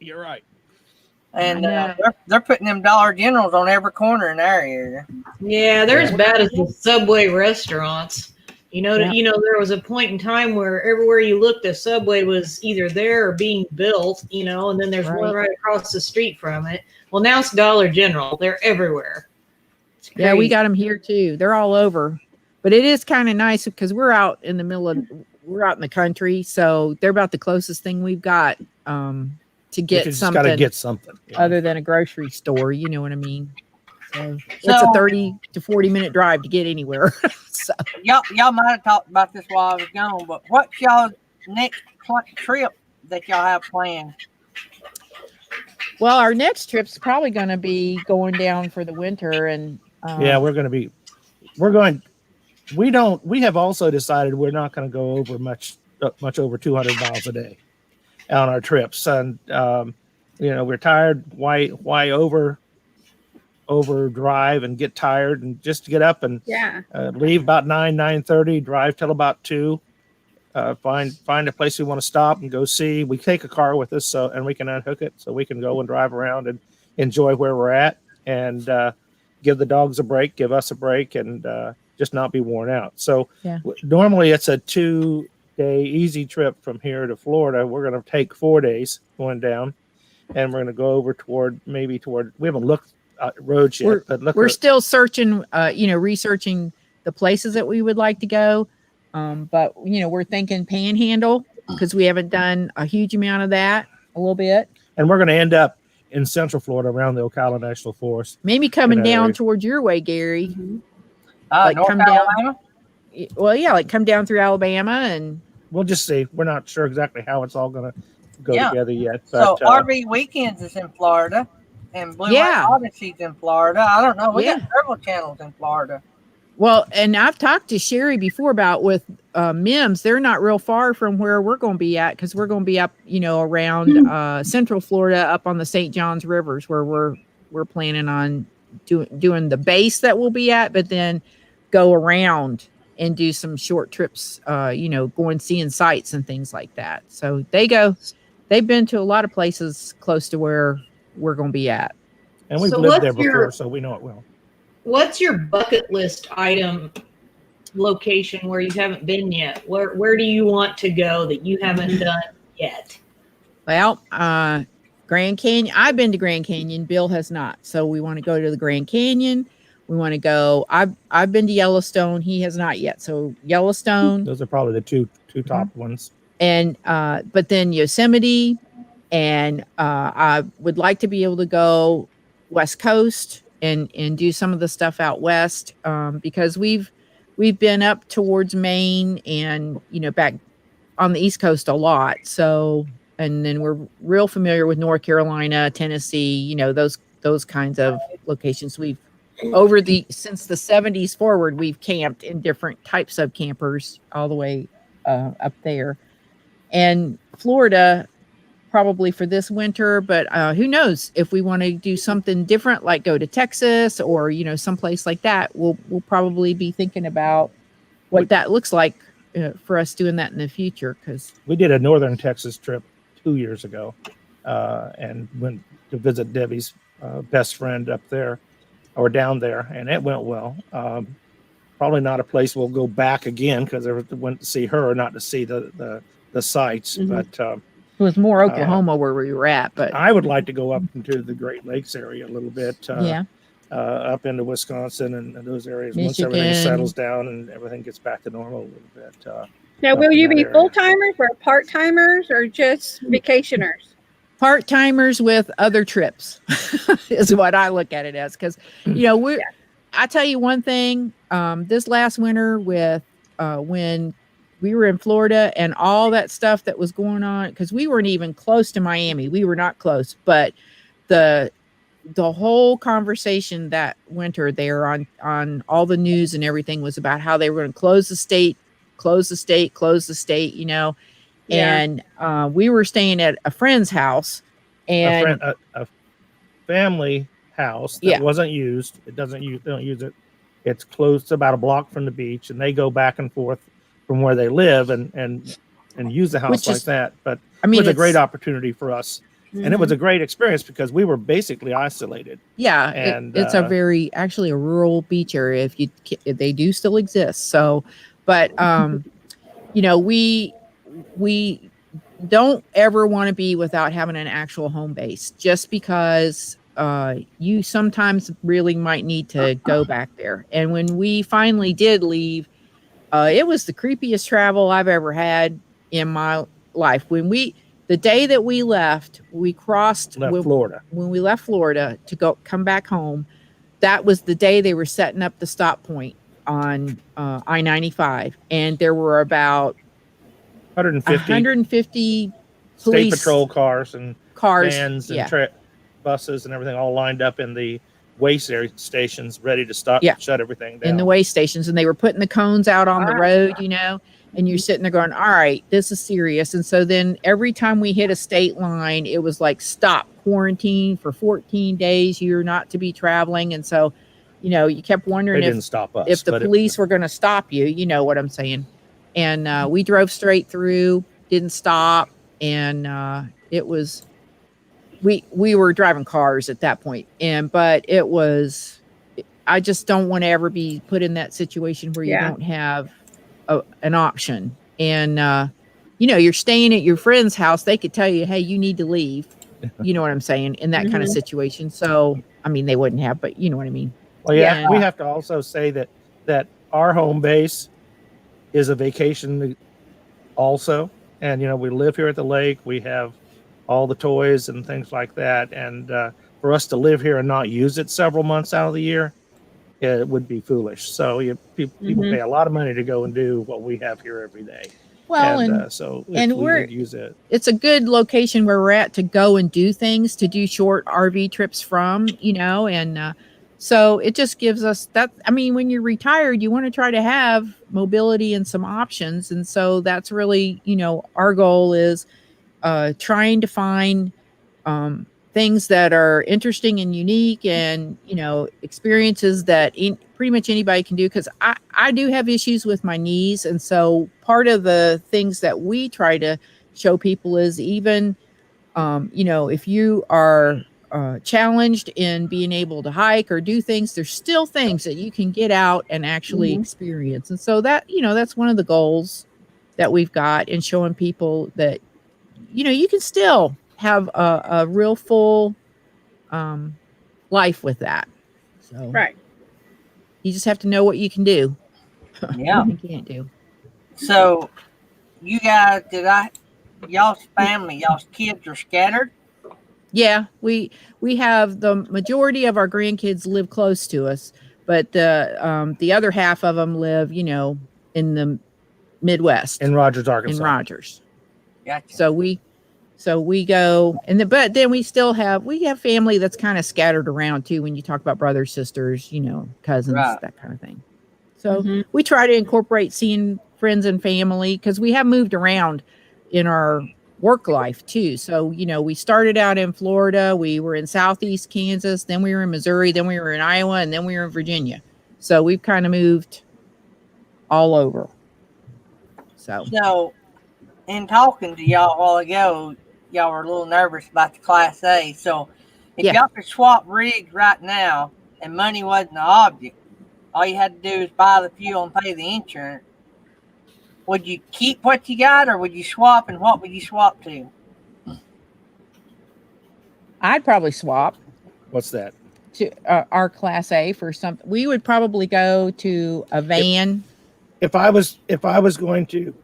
You're right. And they're putting them Dollar Generals on every corner in our area. Yeah, they're as bad as the Subway restaurants. You know, Yeah. there was a point in time where everywhere you looked, a Subway was either there or being built, and then there's one right across the street from it. Well, now it's Dollar General. They're everywhere. Yeah, we got them here too. They're all over. But it is kind of nice because we're out in the country. So they're about the closest thing we've got to get something. Got to get something other than a grocery store. You know what I mean? So it's a 30 to 40 minute drive to get anywhere. So Y'all might have talked about this while I was gone, but what's y'all's next trip that y'all have planned? well, our next trip's probably going to be going down for the winter, and we have also decided we're not going to go over much over 200 miles a day on our trips, and we're tired. Why over drive and get tired, and just to get up and leave about 9:30, drive till about 2, find a place we want to stop and go see. We take a car with us, and we can unhook it so we can go and drive around and enjoy where we're at, and give the dogs a break, give us a break, and just not be worn out. So normally it's a 2-day easy trip from here to Florida. We're going to take 4 days going down, and we're going to go over toward we haven't looked roads yet, but we're still searching, researching the places that we would like to go. But we're thinking Panhandle because we haven't done a huge amount of that, a little bit. And we're going to end up in Central Florida around the Ocala National Forest. Maybe coming down towards your way, Gary. North Alabama? Well, yeah, like come down through Alabama, and we'll just see. We're not sure exactly how it's all going to go together yet. But, so RV Weekends is in Florida. And Blue White Odyssey's in Florida. I don't know. We got several channels in Florida. Well, and I've talked to Sherry before about with Mims. They're not real far from where we're going to be at because we're going to be up, around Central Florida, up on the St. Johns Rivers, where we're planning on doing the base that we'll be at, but then go around and do some short trips. Going seeing sites and things like that. So they've been to a lot of places close to where we're going to be at. And we've lived there before, so we know it well. What's your bucket list item location where you haven't been yet? Where do you want to go that you haven't done yet? Well, Grand Canyon. I've been to Grand Canyon. Bill has not. So we want to go to the Grand Canyon. We want to go. I've been to Yellowstone. He has not yet. So Yellowstone. Those are probably the two top ones. And but then Yosemite. And I would like to be able to go West Coast and do some of the stuff out west because we've been up towards Maine and back on the East Coast a lot. So and then we're real familiar with North Carolina, Tennessee, those kinds of locations. We've since the 70s forward, we've camped in different types of campers all the way up there. And Florida, probably for this winter, but who knows if we want to do something different, like go to Texas or, someplace like that, we'll probably be thinking about what that looks like for us doing that in the future. Because we did a northern Texas trip 2 years ago, and went to visit Debbie's best friend up there or down there, and it went well. Probably not a place we'll go back again because I went to see her, not to see the sights. But it was more Oklahoma where we were at. But I would like to go up into the Great Lakes area a little bit. Up into Wisconsin and those areas, Michigan. Once everything settles down and everything gets back to normal a little bit. Now, will you be full timers or part timers or just vacationers? Part timers with other trips is what I look at it as. Because I tell you one thing, this last winter with when we were in Florida and all that stuff that was going on, because we weren't even close to Miami. We were not close, but the whole conversation that winter there on all the news and everything was about how they were going to close the state, and we were staying at a friend's house, and a family house that wasn't used. They don't use it. It's close to about a block from the beach, and they go back and forth from where they live and use the house like that. But it was a great opportunity for us. And it was a great experience because we were basically isolated. Yeah, and it's actually a rural beach area. If they do still exist. So, but we don't ever want to be without having an actual home base, just because you sometimes really might need to go back there. And when we finally did leave, it was the creepiest travel I've ever had in my life. The day that we left, we Florida. When we left Florida to come back home, that was the day they were setting up the stop point on I-95. And there were about 150 state patrol cars and vans and yeah. Buses and everything all lined up in the way stations, ready to stop, shut everything down. In the way stations. And they were putting the cones out on the road, and you're sitting there going, all right, this is serious. And so then every time we hit a state line, it was like, stop, quarantine for 14 days. You're not to be traveling. And so, you kept wondering if the police were going to stop you, you know what I'm saying? And we drove straight through, didn't stop. And it was, we were driving cars at that point. But it was, I just don't want to ever be put in that situation where you don't have an option. And you're staying at your friend's house. They could tell you, hey, you need to leave. You know what I'm saying? In that kind of situation. So, I mean, they wouldn't have, but you know what I mean? Well, we have to also say that our home base is a vacation also. And, we live here at the lake. We have all the toys and things like that. And for us to live here and not use it several months out of the year, it would be foolish. So people pay a lot of money to go and do what we have here every day. Well, so we use it. It's a good location where we're at to go and do things, to do short RV trips from, and so it just gives us that. I mean, when you're retired, you want to try to have mobility and some options. And so that's really, our goal is trying to find things that are interesting and unique, and experiences that pretty much anybody can do, because I do have issues with my knees. And so part of the things that we try to show people is, even if you are challenged in being able to hike or do things, there's still things that you can get out and actually experience. And so that that's one of the goals that we've got in showing people that you can still have a real full life with that. So you just have to know what you can do. Yeah. What you can't do. So you guys, y'all's family, y'all's kids are scattered? Yeah, we have the majority of our grandkids live close to us, but the other half of them live, in the Midwest. In Rogers, Arkansas. Gotcha. So we So we go, but then we have family that's kind of scattered around too. When you talk about brothers, sisters, cousins, Right. that kind of thing. So Mhm. we try to incorporate seeing friends and family because we have moved around in our work life too. So, we started out in Florida, we were in Southeast Kansas, then we were in Missouri, then we were in Iowa, and then we were in Virginia. So we've kind of moved all over. So, in talking to y'all a while ago, y'all were a little nervous about the Class A. So, if Yeah. y'all could swap rigs right now and money wasn't the object, all you had to do is buy the fuel and pay the insurance, would you keep what you got or would you swap, and what would you swap to? I'd probably swap What's that? to our Class A for something. We would probably go to a van. If I was going to,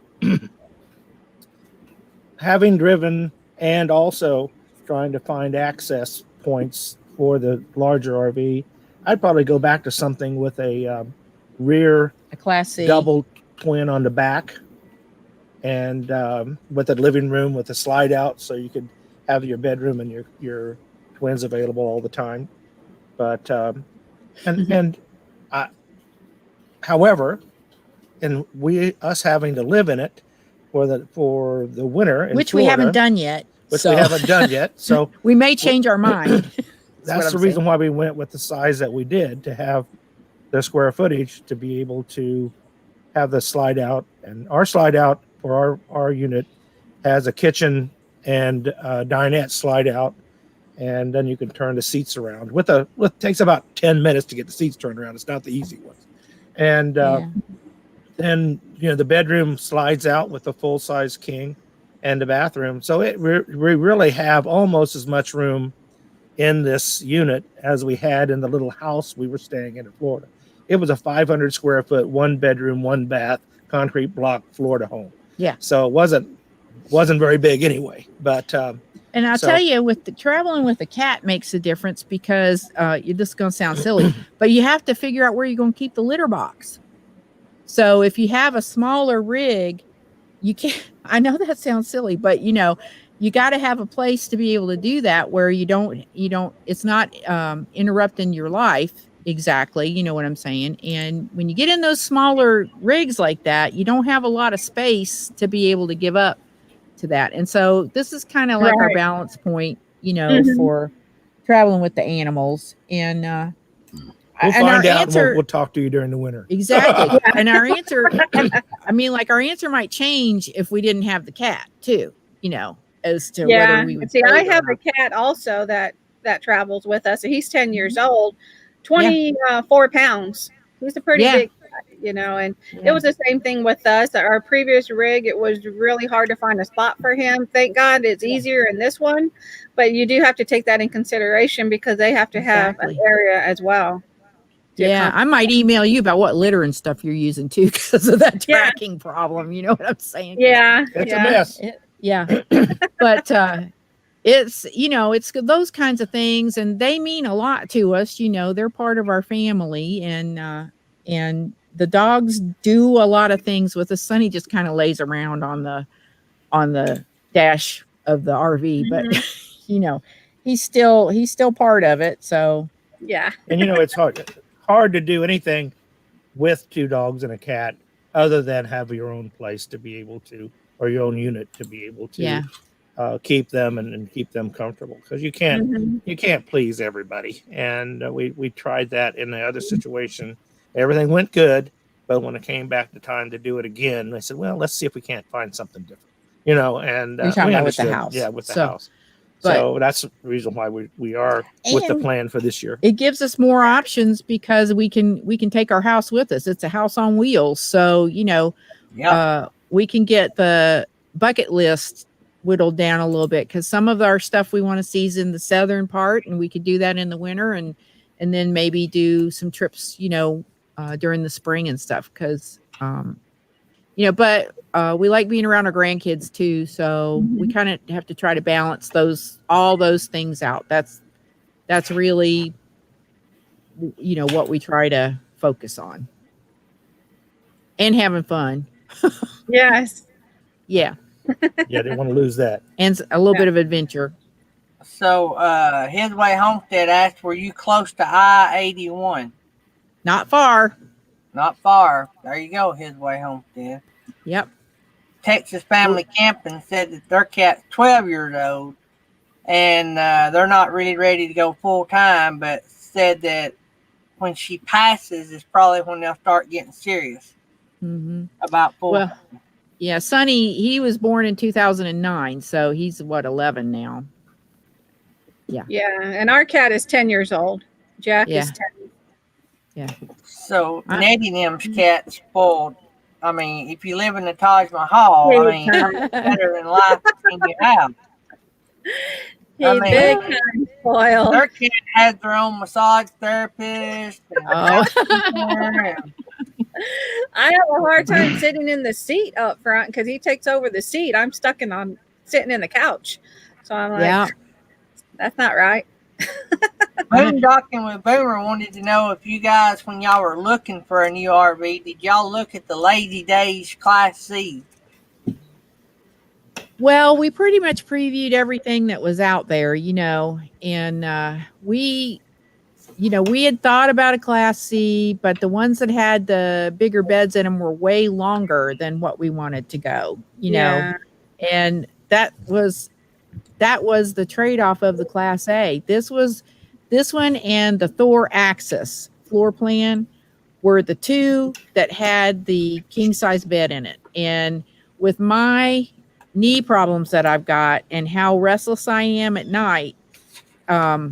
having driven and also trying to find access points for the larger RV, I'd probably go back to something with a rear A Class C. double twin on the back, and with a living room with a slide out, so you could have your bedroom and your twins available all the time. But however, and us having to live in it for the winter in which Florida, we haven't done yet. we haven't done yet. So we may change our mind. that's the reason why we went with the size that we did, to have the square footage to be able to have the slide out. And our slide out for our unit has a kitchen and a dinette slide out, and then you can turn the seats around. With takes about 10 minutes to get the seats turned around. It's not the easy ones. And then the bedroom slides out with a full size king and the bathroom. So we really have almost as much room in this unit as we had in the little house we were staying in Florida. It was a 500 square foot, 1 bedroom, 1 bath, concrete block Florida home. Yeah. So it wasn't very big anyway. But and I'll tell you, with the traveling with a cat makes a difference, because this is going to sound silly, but you have to figure out where you're going to keep the litter box. So if you have a smaller rig, you can't. I know that sounds silly, but you got to have a place to be able to do that where you don't. It's not interrupting your life. Exactly. You know what I'm saying? And when you get in those smaller rigs like that, you don't have a lot of space to be able to give up to that. And so this is kind of like our balance point, for traveling with the animals. And we'll find out. We'll talk to you during the winter. Exactly. And our answer, our answer might change if we didn't have the cat too, as to whether we would. See, I have a cat also that travels with us. He's 10 years old, 24 pounds. He's a pretty big cat, and it was the same thing with us. Our previous rig, it was really hard to find a spot for him. Thank God it's easier in this one, but you do have to take that in consideration because they have to have an area as well. Yeah, I might email you about what litter and stuff you're using too, because of that tracking problem. You know what I'm saying? Yeah, it's a mess. But it's it's those kinds of things, and they mean a lot to us. They're part of our family, and the dogs do a lot of things with us. Sonny just kind of lays around on the dash of the RV, but he's still part of it. So yeah, and it's hard to do anything with 2 dogs and a cat other than have your own place to be able to, or your own unit to be able to keep them and keep them comfortable, because you can't please everybody. And we tried that in the other situation. Everything went good, but when it came back to time to do it again, they said, well, let's see if we can't find something different, and you're talking about with the house. Yeah, with the house. So that's the reason why we are with the plan for this year. It gives us more options because we can take our house with us. It's a house on wheels. So, we can get the bucket list whittled down a little bit, because some of our stuff we want to see is in the southern part, and we could do that in the winter, and then maybe do some trips, during the spring and stuff. Because, but we like being around our grandkids too. So we kind of have to try to balance all those things out. That's really, what we try to focus on, and having fun. Yes. Yeah. Yeah, they want to lose that. And a little bit of adventure. So, His Way Homestead asked, were you close to I-81? Not far. Not far. There you go, His Way Homestead. Yep. Texas Family Camping said that their cat's 12 years old, and they're not really ready to go full time, but said that when she passes is probably when they'll start getting serious about full. Well, yeah, Sonny, he was born in 2009, so he's what, 11 now. Yeah. Yeah, and our cat is 10 years old. Jack is 10. Yeah. So Nettie and them's cat's spoiled. I mean, if you live in the Taj Mahal, I mean, better than life in your house. He's big time spoiled. Their cat has their own massage therapist. I have a hard time sitting in the seat up front because he takes over the seat. I'm stuck on sitting in the couch. So I'm like, that's not right. Boondocking with Boomer wanted to know if you guys, when y'all were looking for a new RV, did y'all look at the Lazy Days Class C? Well, we pretty much previewed everything that was out there, and we had thought about a Class C, but the ones that had the bigger beds in them were way longer than what we wanted to go, know, and that was the trade-off of the Class A. This one and the Thor Axis floor plan were the two that had the king-size bed in it. And with my knee problems that I've got and how restless I am at night, a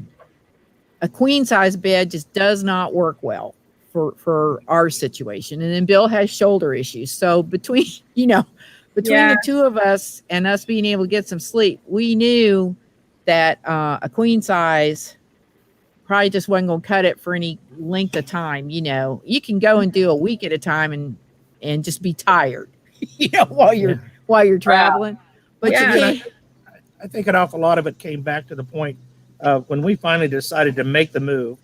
queen-size bed just does not work well for our situation. And then Bill has shoulder issues. So between the two of us and us being able to get some sleep, we knew that a queen-size probably just wasn't going to cut it for any length of time. You can go and do a week at a time and just be tired, while you're traveling. But I think an awful lot of it came back to the point of when we finally decided to make the move,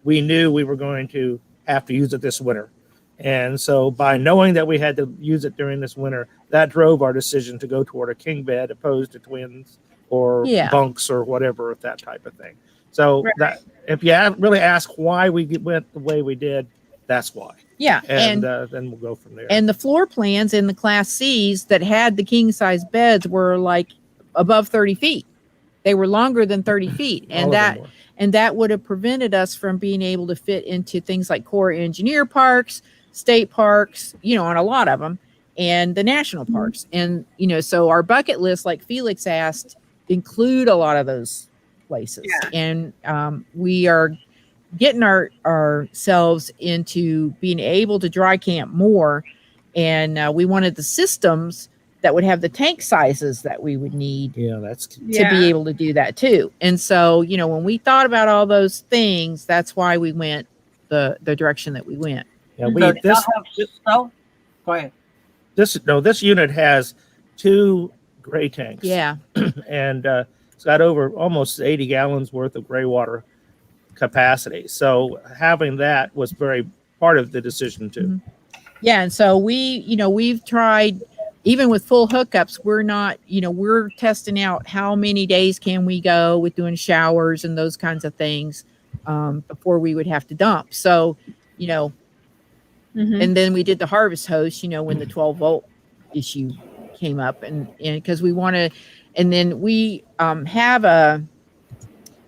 we knew we were going to have to use it this winter. And so by knowing that we had to use it during this winter, that drove our decision to go toward a king bed opposed to twins or bunks or whatever, that type of thing. So that if you really ask why we went the way we did, that's why. Yeah. And then we'll go from there. And the floor plans in the Class C's that had the king size beds were like above 30 feet. They were longer than 30 feet. And that would have prevented us from being able to fit into things like Corps Engineer parks, state parks, on a lot of them, and the national parks. And, so our bucket list, like Felix asked, include a lot of those places. And we are getting ourselves into being able to dry camp more. And we wanted the systems that would have the tank sizes that we would need to be able to do that too. And so, when we thought about all those things, that's why we went the direction that we went. Yeah, go ahead. This unit has 2 gray tanks. Yeah. And it's got over almost 80 gallons worth of gray water capacity. So having that was very part of the decision too. Mm-hmm. Yeah. And so we've tried, even with full hookups, we're not, we're testing out how many days can we go with doing showers and those kinds of things before we would have to dump. So, and then we did the harvest hose, when the 12 volt issue came up and because we want to, and then we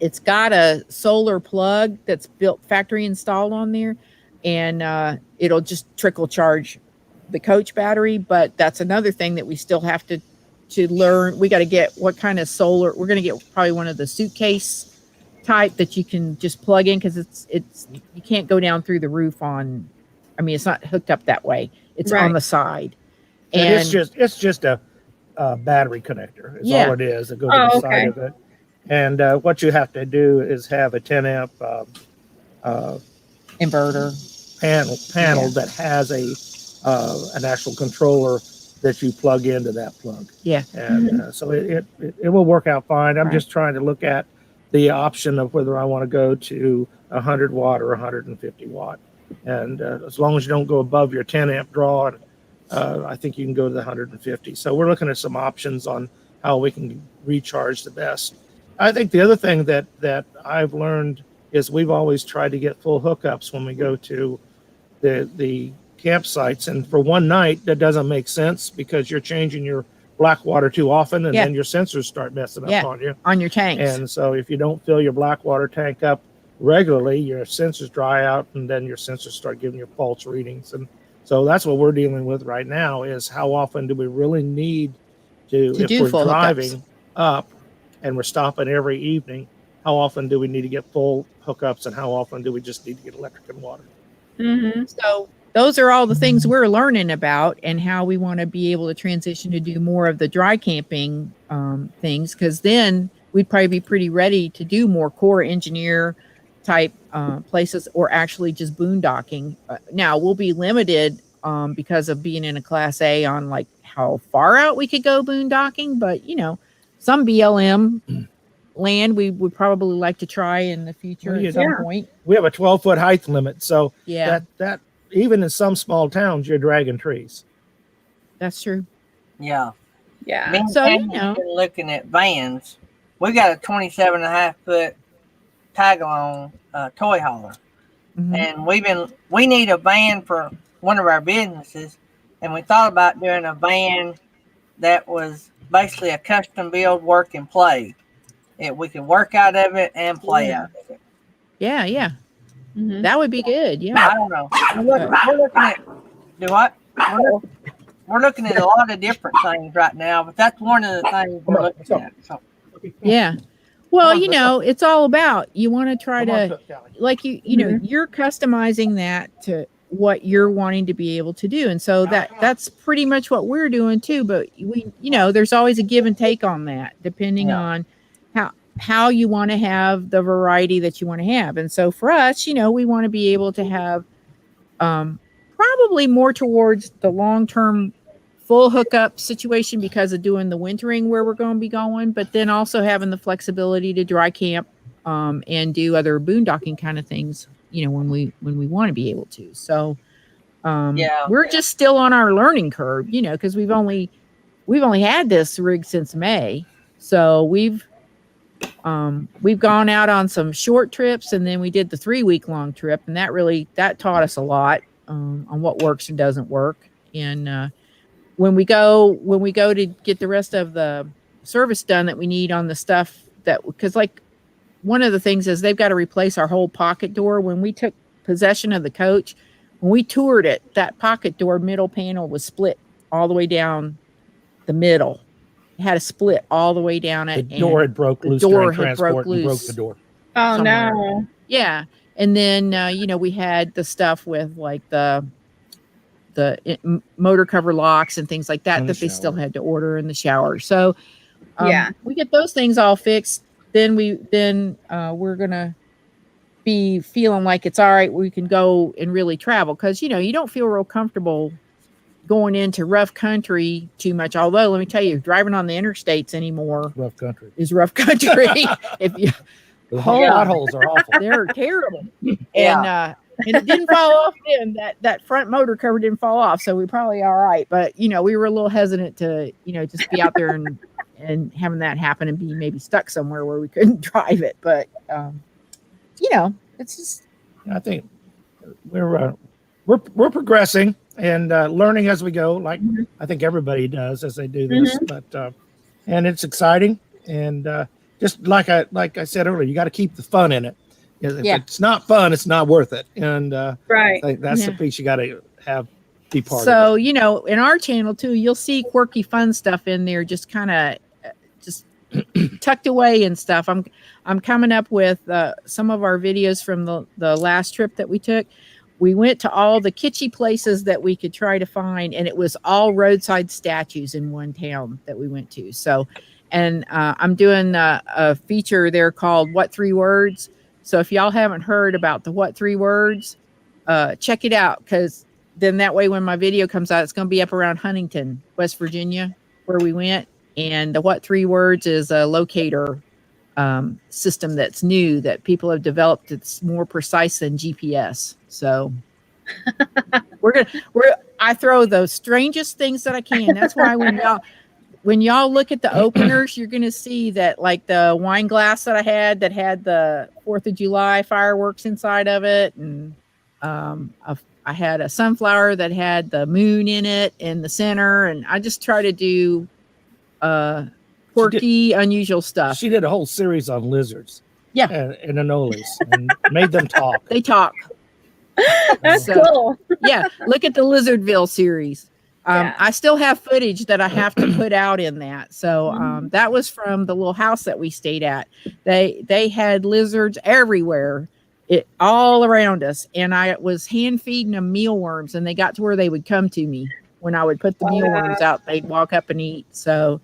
it's got a solar plug that's built factory installed on there, and it'll just trickle charge the coach battery. But that's another thing that we still have to learn. We got to get what kind of solar. We're going to get probably one of the suitcase type that you can just plug in, because it's you can't go down through the roof on. I mean, it's not hooked up that way. It's on the side, and it's just a battery connector. Is all it is. That goes to the side of it. And what you have to do is have a 10 amp inverter panel that has an actual controller that you plug into that plug. Yeah. And so it will work out fine. I'm just trying to look at the option of whether I want to go to 100 watt or 150 watt. And as long as you don't go above your 10 amp draw, I think you can go to the 150. So we're looking at some options on how we can recharge the best. I think the other thing that I've learned is we've always tried to get full hookups when we go to the campsites, and for one night that doesn't make sense because you're changing your black water too often, and then your sensors start messing up on you, on your tanks. And so if you don't fill your black water tank up regularly, your sensors dry out, and then your sensors start giving you false readings. And so that's what we're dealing with right now, is how often do we really need to if do we're full driving hookups up and we're stopping every evening, how often do we need to get full hookups, and how often do we just need to get electric and water? So those are all the things we're learning about, and how we want to be able to transition to do more of the dry camping things, because then we'd probably be pretty ready to do more Corps engineer type places, or actually just boondocking. Now we'll be limited because of being in a Class A on like how far out we could go boondocking, but some BLM land we would probably like to try in the future at some point. We have a 12-foot height limit, so Yeah, that even in some small towns you're dragging trees. that's true. Yeah. Yeah. Me and So, Tammy's been looking at vans. We got a 27.5-foot tag-along toy hauler, and we need a van for one of our businesses, and we thought about doing a van that was basically a custom build, work and play. We could work out of it and play out of it. Yeah. That would be good. Yeah. I don't know. We're looking at do what? We're looking at a lot of different things right now, but that's one of the things we're looking at. So. Yeah. Well, it's all about, you want to try to, like, you're customizing that to what you're wanting to be able to do. And so that's pretty much what we're doing too. But there's always a give and take on that, depending on how you want to have the variety that you want to have. And so for us, we want to be able to have probably more towards the long-term full hookup situation because of doing the wintering where we're going to be going, but then also having the flexibility to dry camp and do other boondocking kind of things, when we want to be able to. So we're just still on our learning curve, because we've only had this rig since May. So we've gone out on some short trips, and then we did the 3-week long trip, and that taught us a lot on what works and doesn't work. And when we go to get the rest of the service done that we need on the stuff because like one of the things is they've got to replace our whole pocket door. When we took possession of the coach, when we toured it, that pocket door middle panel was split all the way down the middle. It had a split all the way down it. The door had broke loose during transport and broke the door. Oh, somewhere. no. Yeah. And then, we had the stuff with like the motor cover locks and things like that they still had to order in the shower. So we get those things all fixed. Then we're going to be feeling like it's all right. We can go and really travel. Cause you don't feel real comfortable going into rough country too much. Although let me tell you, driving on the interstates anymore is rough country. The potholes are awful. They're terrible. And it didn't fall off then. That front motor cover didn't fall off. So we're probably all right. But we were a little hesitant to, just be out there and having that happen and be maybe stuck somewhere where we couldn't drive it. But it's just, I think we're progressing and learning as we go, like I think everybody does as they do this. But and it's exciting, and just like I said earlier, you got to keep the fun in it. If it's not fun, it's not worth it. And right, that's the piece you got to have be part of. So in our channel too, you'll see quirky fun stuff in there, just kind of just tucked away and stuff. I'm coming up with some of our videos from the last trip that we took. We went to all the kitschy places that we could try to find, and it was all roadside statues in one town that we went to. So, and I'm doing a feature there called What 3 Words. So if y'all haven't heard about the What 3 Words, check it out, because then that way when my video comes out, it's going to be up around Huntington, West Virginia, where we went. And the What 3 Words is a locator system that's new that people have developed. It's more precise than GPS. So I throw the strangest things that I can. That's why when y'all look at the openers, you're going to see that, like the wine glass that I had that had the 4th of July fireworks inside of it. And I had a sunflower that had the moon in it in the center. And I just try to do quirky, unusual stuff. She did a whole series on lizards. Yeah. And anoles and made them talk. They talk. That's So, cool. Yeah. Look at the Lizardville series. Yeah. I still have footage that I have to put out in that. So that was from the little house that we stayed at. They had lizards everywhere, all around us. And I was hand feeding them mealworms, and they got to where they would come to me when I would put the mealworms out. They'd walk up and eat. So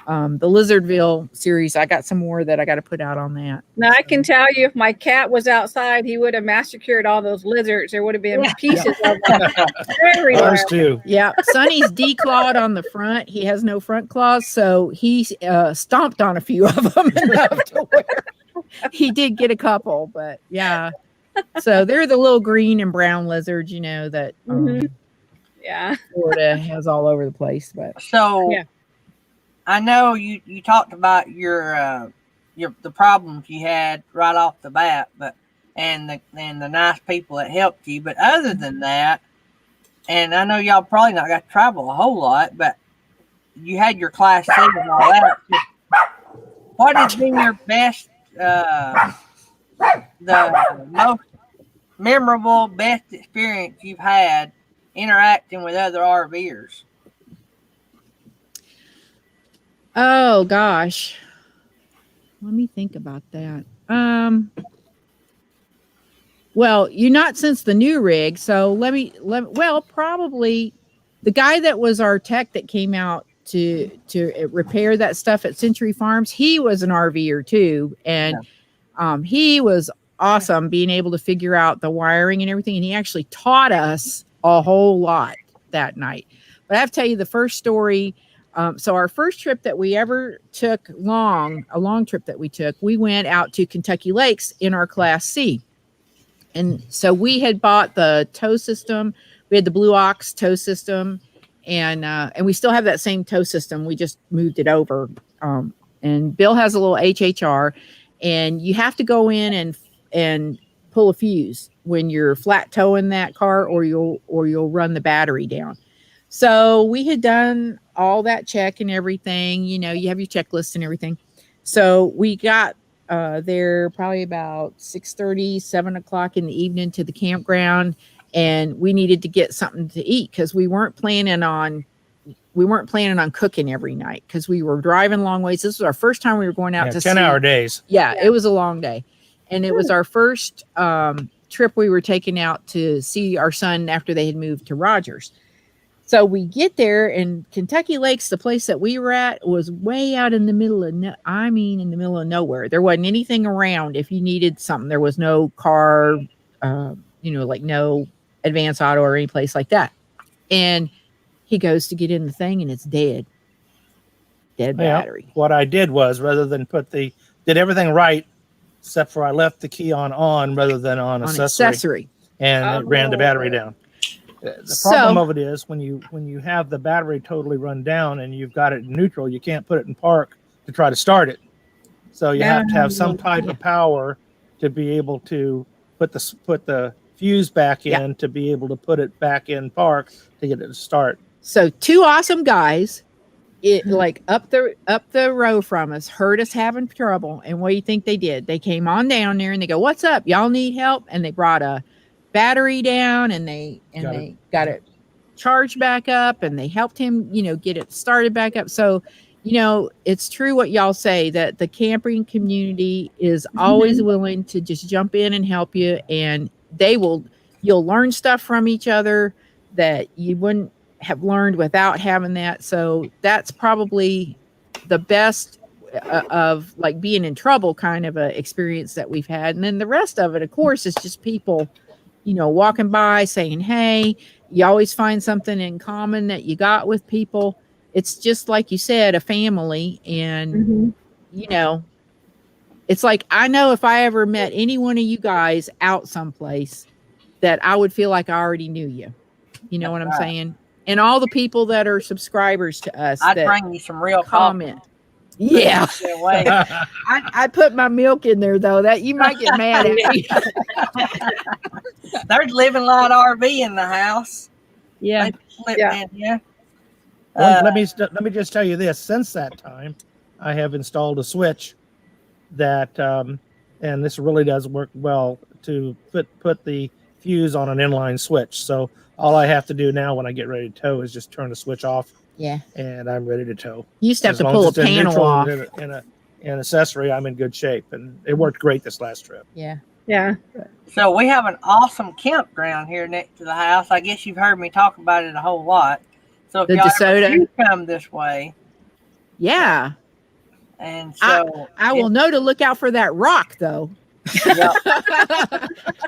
the Lizardville series, I got some more that I got to put out on that. Now I can tell you, if my cat was outside, he would have massacred all those lizards. There would have been pieces of them everywhere. Ours too. Yeah, Sonny's declawed on the front. He has no front claws, so he stomped on a few of them enough to where he did get a couple. But yeah, so they're the little green and brown lizards, that Yeah. Florida has all over the place. But So Yeah. I know you talked about your the problems you had right off the bat, but and the nice people that helped you. But other than that, and I know y'all probably not got to travel a whole lot, but you had your Class C and all that. What has been your best, the most memorable, best experience you've had interacting with other RVers? oh gosh, let me think about that. Well, you're not since the new rig, so well, probably the guy that was our tech that came out to repair that stuff at Century Farms, he was an RVer too, and he was awesome being able to figure out the wiring and everything, and he actually taught us a whole lot that night. But I have to tell you the first story. So our first trip that we ever took a long trip that we took, we went out to Kentucky Lakes in our Class C. And so we had bought the tow system. We had the Blue Ox tow system, and we still have that same tow system. We just moved it over. And Bill has a little HHR, and you have to go in and pull a fuse when you're flat towing that car, or you'll run the battery down. So we had done all that check and everything. You have your checklist and everything. So we got there probably about 6:30, 7 o'clock in the evening to the campground, and we needed to get something to eat because we weren't planning on cooking every night because we were driving long ways. This was our first time we were going out to 10-hour days. Yeah, it was a long day, and it was our first trip we were taking out to see our son after they had moved to Rogers. So we get there, and Kentucky Lakes, the place that we were at, was way out in the middle of in the middle of nowhere. There wasn't anything around if you needed something. There was no car, like no Advance Auto or any place like that. And he goes to get in the thing, and it's dead battery. What I did was, rather than did everything right, except for I left the key on rather than on accessory. And it ran the battery down. The problem of it is when you have the battery totally run down and you've got it in neutral, you can't put it in park to try to start it. So you have to have some type of power to be able to put the fuse back in to be able to put it back in park to get it to start. So two awesome guys, up the row from us, heard us having trouble, and what do you think they did? They came on down there and they go, "What's up? Y'all need help?" And they brought a battery down, and they got it charged back up, and they helped him get it started back up. So it's true what y'all say, that the camping community is always willing to just jump in and help you, and you'll learn stuff from each other that you wouldn't have learned without having that. So that's probably the best of like being in trouble kind of a experience that we've had. And then the rest of it, of course, is just people walking by saying, hey. You always find something in common that you got with people. It's just like you said, a family. And it's like, I know if I ever met any one of you guys out someplace, that I would feel like I already knew you. You know what I'm saying? and all the people that are subscribers to us I'd that bring you some real comment. coffee. Yeah. Away. I put my milk in there though. That you might get mad at me. There's Living Light RV in the house. Yeah. They slipped Yeah. in here. Well, let me just tell you this. Since that time, I have installed a switch that, and this really does work well to put the fuse on an inline switch. So all I have to do now when I get ready to tow is just turn the switch off, Yeah. and I'm ready to tow. You used to have As to long pull a as it's in panel neutral off. and an accessory, I'm in good shape, and it worked great this last trip. Yeah. Yeah. So we have an awesome campground here next to the house. I guess you've heard me talk about it a whole lot. So if The y'all ever DeSoto? do come this way, Yeah. and so I will know to look out for that rock though. yeah,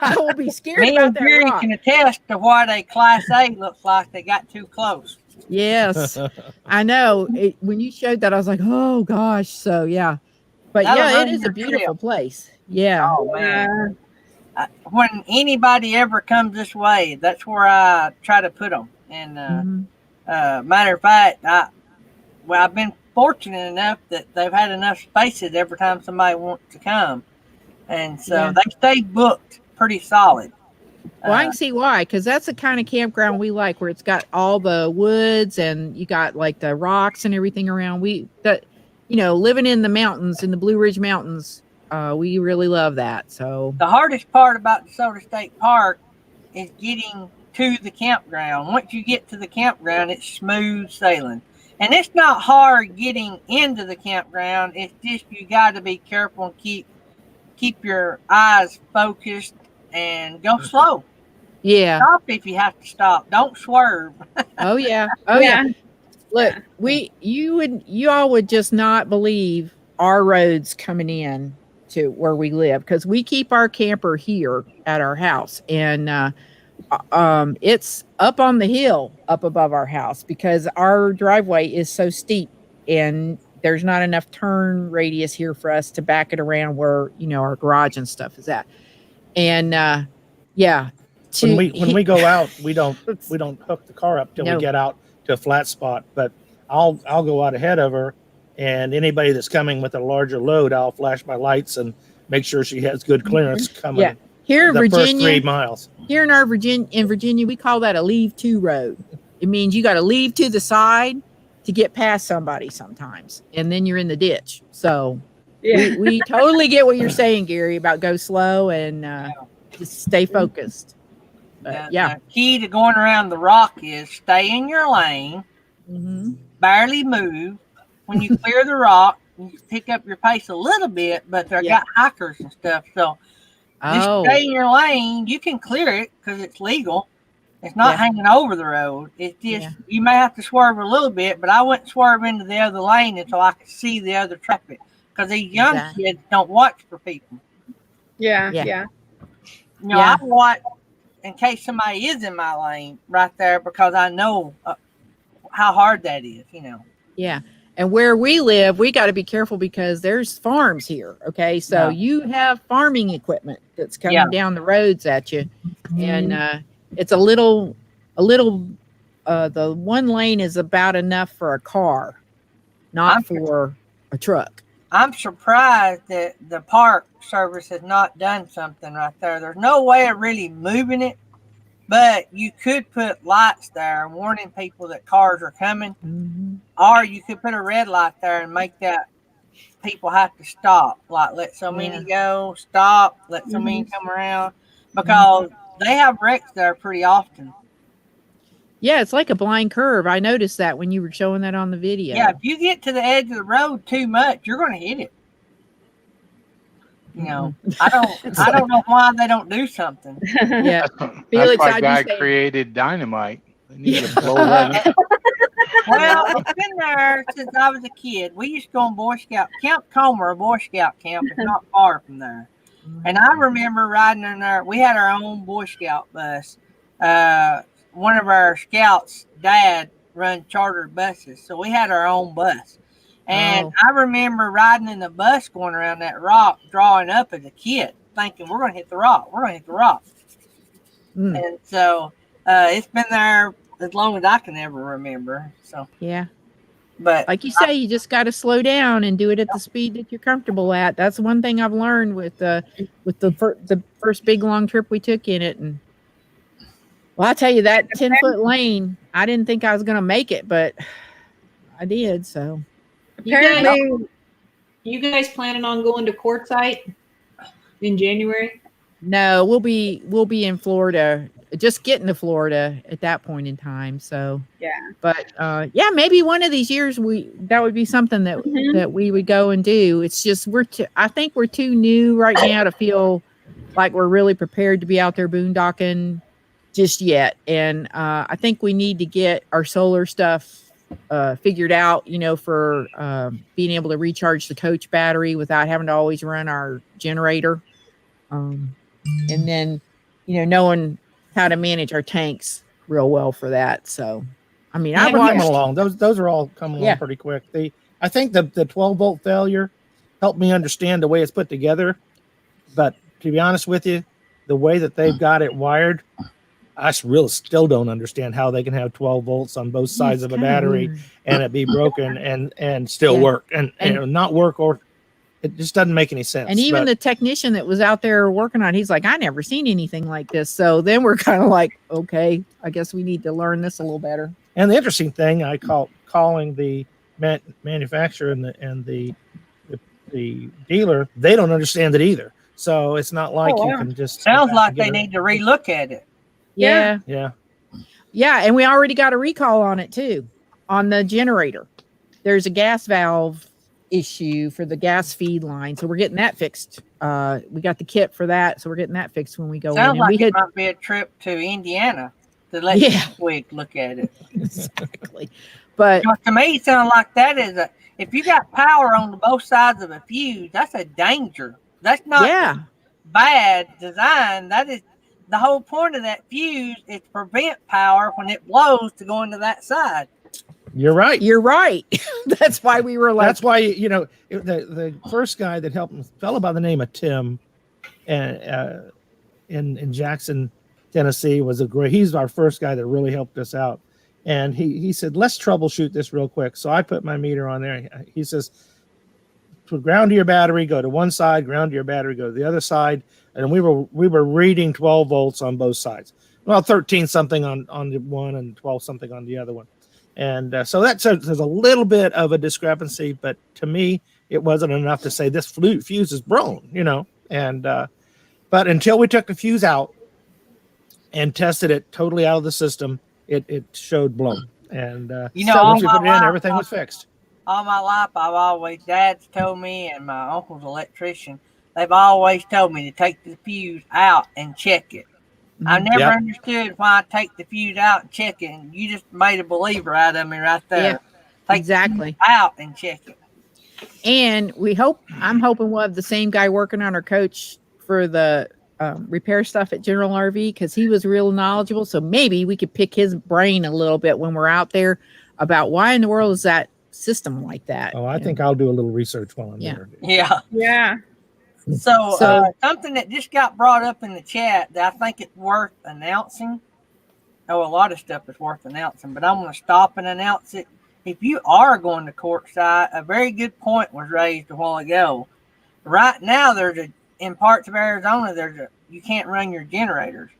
I will be scared me about and that Jerry rock. can attest to what a Class A looks like. They got too close. Yes. I know. When you showed that, I was like, oh gosh. So yeah. But That'll yeah, it ruin is a your beautiful trip. place. Yeah. Oh man. When anybody ever comes this way, that's where I try to put them. And Mhm. matter of fact, I've been fortunate enough that they've had enough spaces every time somebody wants to come, and so Yeah. they stay booked pretty solid. Well, I can see why, because that's the kind of campground we like, where it's got all the woods and you got like the rocks and everything around. Living in the mountains, in the Blue Ridge Mountains, we really love that. So The hardest part about DeSoto State Park is getting to the campground. Once you get to the campground, it's smooth sailing. And it's not hard getting into the campground. It's just you got to be careful and keep your eyes focused and go slow. yeah. Stop if you have to stop. Don't swerve. Oh yeah. Oh yeah. Look, you all would just not believe our roads coming in to where we live, because we keep our camper here at our house, and it's up on the hill up above our house because our driveway is so steep and there's not enough turn radius here for us to back it around where our garage and stuff is at. And yeah, When we go out, we don't hook the car up till No. we get out to a flat spot. But I'll go out ahead of her, and anybody that's coming with a larger load, I'll flash my lights and make sure she has good clearance coming. Yeah. Here in the first 3 Virginia, miles. Here in Virginia, we call that a leave to road. It means you got to leave to the side to get past somebody sometimes, and then you're in the ditch. So Yeah. we totally get what you're saying, Gary, about go slow and just stay focused. But yeah. The key to going around the rock is stay in your lane, Mhm. barely move. When you clear the rock, you pick up your pace a little bit, but they've got hikers and stuff. So just stay in your lane. You can clear it because it's legal. It's not hanging over the road. It's just you may have to swerve a little bit, but I wouldn't swerve into the other lane until I could see the other traffic, because these young kids don't watch for people. Yeah. I watch in case somebody is in my lane right there, because I know how hard that is. Yeah. And where we live, we got to be careful because there's farms here. Okay. So you have farming equipment that's coming down the roads at you. And it's a little, the one lane is about enough for a car, not for a truck. I'm surprised that the Park Service has not done something right there. There's no way of really moving it, but you could put lights there warning people that cars are coming. Mm-hmm. Or you could put a red light there and make that people have to stop. Like, let so many go, stop, let so many come around. Because they have wrecks there pretty often. Yeah, it's like a blind curve. I noticed that when you were showing that on the video. Yeah, if you get to the edge of the road too much, you're going to hit it. I don't know why they don't do something. Yeah. That's Felix, why I'd God be saying- created dynamite. They need to blow that up. Well, it's been there since I was a kid. We used to go on Boy Scout Camp Comer, a Boy Scout camp. It's not far from there. And I remember riding in there. We had our own Boy Scout bus. One of our scouts' dad run charter buses, so we had our own bus. And I remember riding in the bus going around that rock, drawing up as a kid, thinking, we're going to hit the rock. And so it's been there as long as I can ever remember. So, Yeah. but Like you say, you just got to slow down and do it at the speed that you're comfortable at. That's one thing I've learned with the first big long trip we took in it. And well, I tell you, that 10-foot lane, I didn't think I was going to make it, but I did. So Apparently, You guys planning on going to Quartzsite in January? no, we'll be in Florida, just getting to Florida at that point in time. So yeah. but yeah, maybe one of these years that would be something that that we would go and do. It's just I think we're too new right now to feel like we're really prepared to be out there boondocking just yet. And I think we need to get our solar stuff figured out, for being able to recharge the coach battery without having to always run our generator. And then, knowing how to manage our tanks real well for that. So, I mean, They're coming along. Those are all coming along pretty quick. I think the 12-volt failure helped me understand the way it's put together. But to be honest with you, the way that they've got it wired, I really still don't understand how they can have 12 volts on both sides of a battery and it be broken and still work and not work, or it just doesn't make any sense. And even the technician that was out there working on it, he's like, I never seen anything like this. So then we're kind of like, okay, I guess we need to learn this a little better. And the interesting thing, I calling the manufacturer and the dealer, they don't understand it either. So it's not like you can just sounds like they need to relook at it. Yeah. And we already got a recall on it too, on the generator. There's a gas valve issue for the gas feed line, so we're getting that fixed. We got the kit for that, so we're getting that fixed when we go Sounds in. Like it might be a trip to Indiana to let you look at it. Exactly. But to me, it sounds like that is if you got power on both sides of a fuse, that's a danger. That's not bad design. That is the whole point of that fuse is to prevent power when it blows to go into that side. You're right. That's why we were like. That's why the first guy that helped me, a fellow by the name of Tim, and in Jackson, Tennessee, he's our first guy that really helped us out. And he said, let's troubleshoot this real quick. So I put my meter on there. He says, to ground to your battery, go to one side, ground to your battery, go to the other side. And we were reading 12 volts on both sides. Well, 13 something on the one and 12 something on the other one. And so there's a little bit of a discrepancy, but to me, it wasn't enough to say this fuse is blown, And but until we took the fuse out and tested it totally out of the system, it showed blown. And so once we put it in, everything was fixed. All my life, Dad's told me, and my uncle's electrician, they've always told me to take the fuse out and check it. I never understood why I take the fuse out and check it, and you just made a believer out of me right there. Yeah, take exactly. The fuse out and check it. And I'm hoping we'll have the same guy working on our coach for the repair stuff at General RV, because he was real knowledgeable. So maybe we could pick his brain a little bit when we're out there about why in the world is that system like that. Oh, I think I'll do a little research while I'm there. Yeah. So something that just got brought up in the chat that I think it's worth announcing. A lot of stuff is worth announcing, but I'm going to stop and announce it. If you are going to Quartzsite, a very good point was raised a while ago. Right now, in parts of Arizona, you can't run your generators.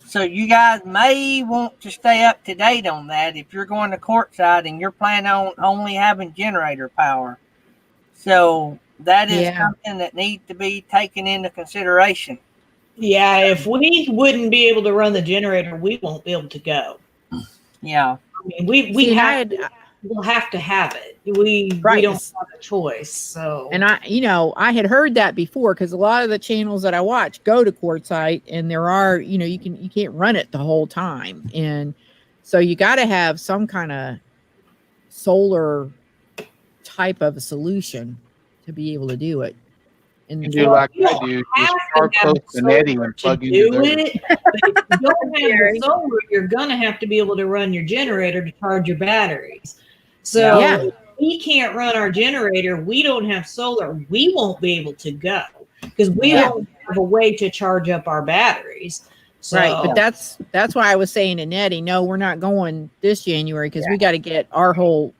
So you guys may want to stay up to date on that if you're going to Quartzsite and you're planning on only having generator power. So that is something that needs to be taken into consideration. Yeah, if we wouldn't be able to run the generator, we won't be able to go. Yeah. I mean, we'll have to have it. We don't have a choice. So, and I had heard that before, because a lot of the channels that I watch go to Quartzsite, and there are, you can't run it the whole time. And so you got to have some kind of solar type of a solution to be able to do it. And you do like I do, just start close to netting and plug into it. But if you don't have solar, you're going to have to be able to run your generator to charge your batteries. So if we can't run our generator, we don't have solar, we won't be able to go, because we don't have a way to charge up our batteries. So, Right, but that's why I was saying to Nettie, no, we're not going this January because we got to get our whole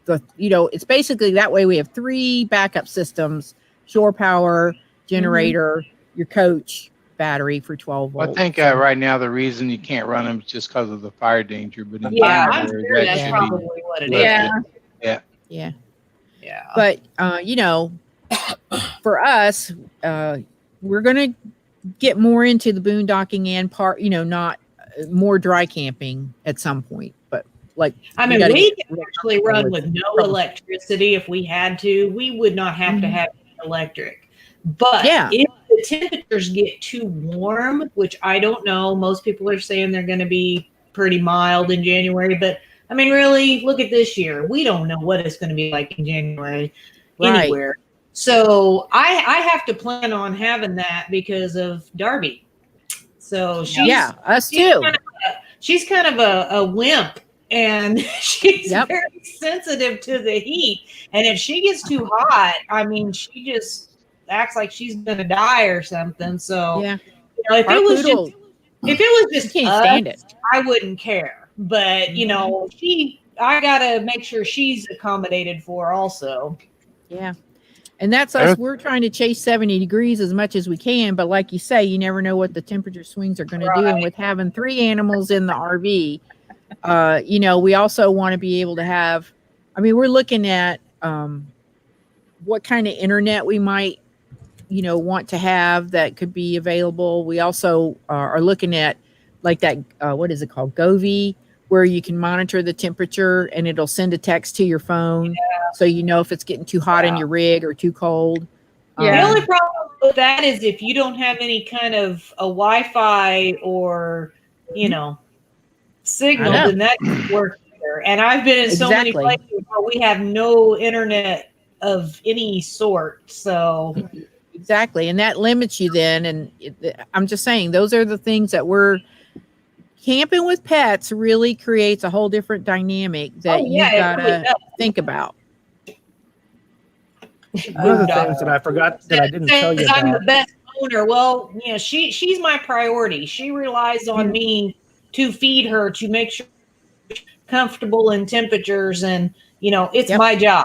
it's basically that way we have 3 backup systems: shore power, generator, your coach battery for 12 volts. I think right now the reason you can't run them is just because of the fire danger. But in yeah, I'm January, sure that that's should probably what it is. lifted. Yeah. Yeah. But for us, we're gonna get more into the boondocking and not more dry camping at some point. But I mean, we can actually run with no electricity if we had to. We would not have to have electric. But if the temperatures get too warm, which I don't know, most people are saying they're going to be pretty mild in January. But I mean, really, look at this year. We don't know what it's going to be like in January anywhere. So I have to plan on having that because of Darby. So us too. She's kind of a wimp, and she's very sensitive to the heat. And if she gets too hot, I mean, she just acts like she's gonna die or something. So if it was just can't us, stand it. I wouldn't care. But I gotta make sure she's accommodated for also. Yeah. And that's us. We're trying to chase 70 degrees as much as we can. But like you say, you never know what the temperature swings are going to do. And with having 3 animals in the RV, we also want to be able to have, we're looking at what kind of internet we might, want to have that could be available. We also are looking at like that, what is it called? Govee, where you can monitor the temperature and it'll send a text to your phone. So if it's getting too hot in your rig or too cold. The only problem with that is if you don't have any kind of a Wi-Fi or, signal, then that doesn't work either. And I've been in so many places where we have no internet of any sort. So exactly. And that limits you then. And I'm just saying, those are the things that camping with pets really creates a whole different dynamic that you've got to think about. One of the things that I forgot that I didn't tell you about. I'm the best owner. Well, she's my priority. She relies on me to feed her, to make sure she's comfortable in temperatures, and it's my job.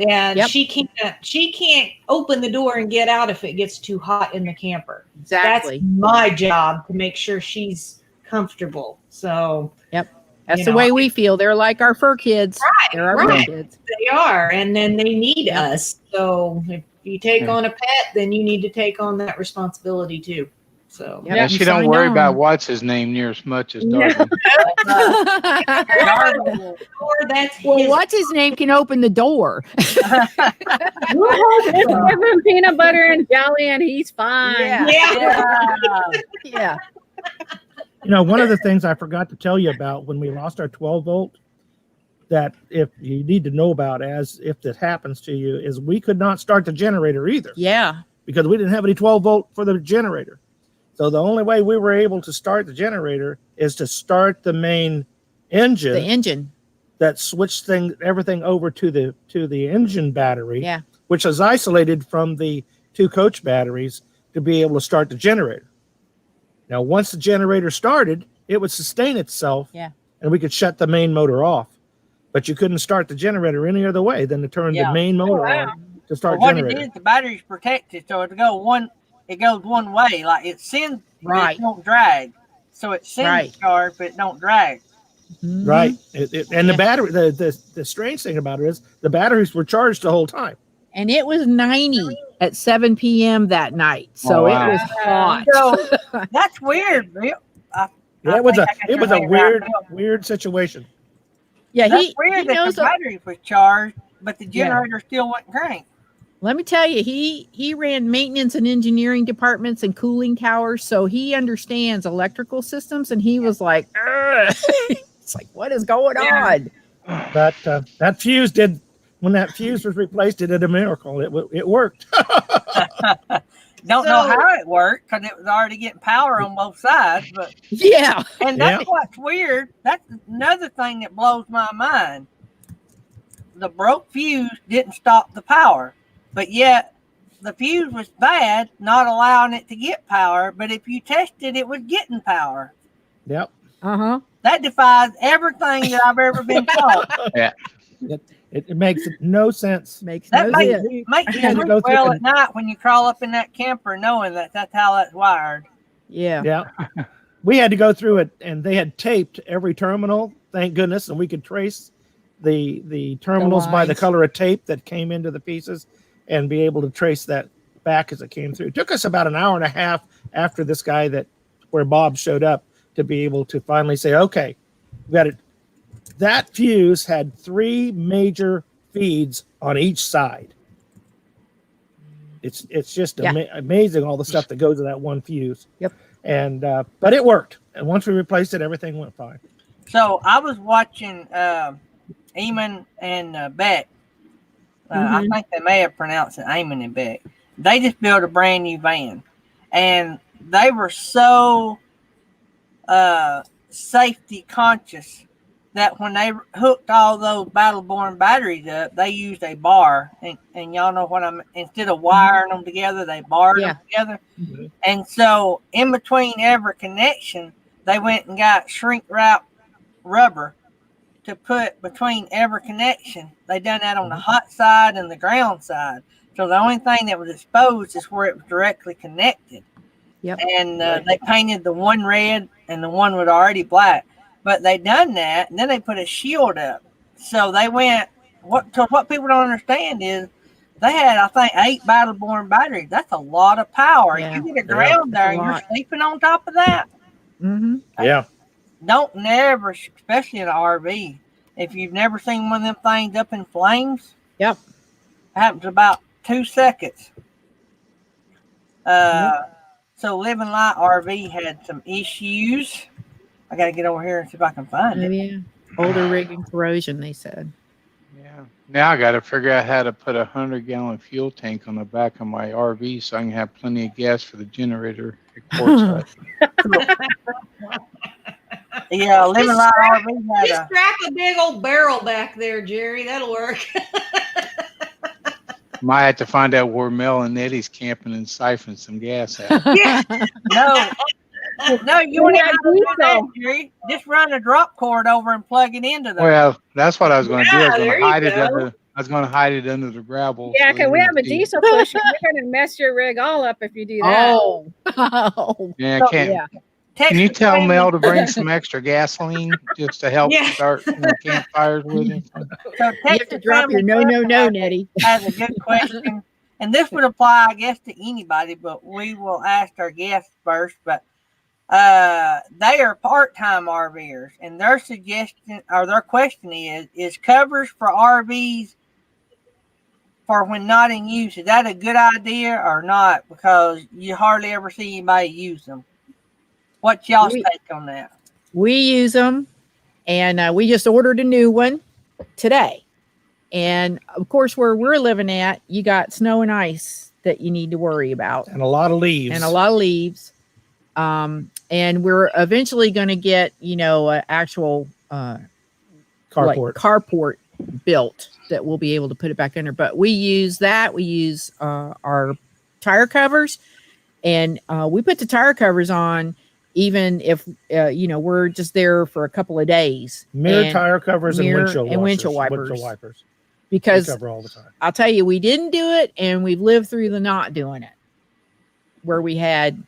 And she can't open the door and get out if it gets too hot in the camper. Exactly. That's my job to make sure she's comfortable. So that's the way we feel. They're like our fur kids. They're our fur kids. They are, and then they need us. So if you take on a pet, then you need to take on that responsibility too. So she don't worry about what's his name near as much as Darby. What's his name can open the door. Give him peanut butter and jelly, and he's fine. Yeah. One of the things I forgot to tell you about when we lost our 12 volt, that if you need to know about if this happens to you, is we could not start the generator either. Yeah. Because we didn't have any 12 volt for the generator. So the only way we were able to start the generator is to start the main engine. The engine. That switched everything over to the engine battery. Yeah. Which is isolated from the 2 coach batteries to be able to start the generator. Now, once the generator started, it would sustain itself, and we could shut the main motor off. But you couldn't start the generator any other way than to turn the main motor on to start generator. What it is, the battery's protected, so it goes one way. Like it sends, it don't drag. So it sends charge, but it don't drag. Mm-hmm. Right. And the battery, the strange thing about it is the batteries were charged the whole time. And it was 90 at 7 p.m. that night. So it was hot. So that's weird. It was a weird situation. Yeah, that's weird that the battery was charged, but the generator still wouldn't crank. Let me tell you, he ran maintenance and engineering departments and cooling towers, so he understands electrical systems. And he was like, it's like, what is going on? But that fuse did. When that fuse was replaced, it did a miracle. It worked. Don't know how it worked because it was already getting power on both sides. But and that's what's weird. That's another thing that blows my mind. The broke fuse didn't stop the power, but yet the fuse was bad, not allowing it to get power. But if you tested, it was getting power. Yep. Uh-huh. That defies everything that I've ever been taught. Yeah. It makes no sense. Makes That no sense. makes We you had to sleep go through well and- at night when you crawl up in that camper knowing that that's how that's wired. Yeah. Yeah. We had to go through it, and they had taped every terminal, thank goodness, and we could trace the terminals by the lines. color of tape that came into the pieces and be able to trace that back as it came through. It took us about an hour and a half after this guy where Bob showed up to be able to finally say, okay, we got it. That fuse had 3 major feeds on each side. It's just amazing all the stuff that goes in that one fuse. Yep. And but it worked. And once we replaced it, everything went fine. So I was watching Eamon and Beck. I think they may have pronounced it Eamon and Beck. They just built a brand new van, and they were so safety conscious that when they hooked all those Battle-Born batteries up, they used a bar, and y'all know what instead of wiring them together, they barred them together. Mm-hmm. And so in between every connection, they went and got shrink wrap rubber to put between every connection. They done that on the hot side and the ground side. So the only thing that was exposed is where it was directly connected. Yep. And they painted the one red and the one was already black. But they done that, and then they put a shield up. So they went. What people don't understand is they had, I think, 8 Battle-Born batteries. That's a lot of power. Yeah. You get a ground there, and you're sleeping on top of that. Mm-hmm. Yeah. Don't never, especially in an RV, if you've never seen one of them things up in flames. Yep. Happens about 2 seconds. So Living Light RV had some issues. I got to get over here and see if I can find it. Yeah. Older rig and corrosion, they said. Yeah. Now I got to figure out how to put a 100-gallon fuel tank on the back of my RV so I can have plenty of gas for the generator at Quartzsite. Yeah, Living Light RV had Just crack a big old barrel back there, Jerry. That'll work. Might have to find out where Mel and Eddie's camping and siphon some gas out. No, you wouldn't have to do that, Jerry. Just run a drop cord over and plug it into there. Well, that's what I was going to do. I was there going you to hide it go. under. I was going to hide it under the gravel. Yeah, so because they we have a wouldn't see. diesel pusher. We're going to mess your rig all up if you do that. Oh. Yeah, So, can Text you the tell family- Mel to bring some extra gasoline just to help Yeah. start campfires with him? So You have Text to the drop your family no, Nettie. has a good question. And this would apply, I guess, to anybody, but we will ask our guests first. But they are part-time RVers, and their suggestion or their question is covers for RVs for when not in use, is that a good idea or not? Because you hardly ever see anybody use them. What's y'all's take on that? We use them, and we just ordered a new one today. And of course, where we're living at, you got snow and ice that you need to worry about, And a lot of leaves. And we're eventually going to get, an actual carport. carport built that we'll be able to put it back under. But we use that. We use our tire covers, and we put the tire covers on even if we're just there for a couple of days. Mirror And tire covers and windshield wipers. wipers. Because We cover all the time. I'll tell you, we didn't do it, and we've lived through the not doing it, where we had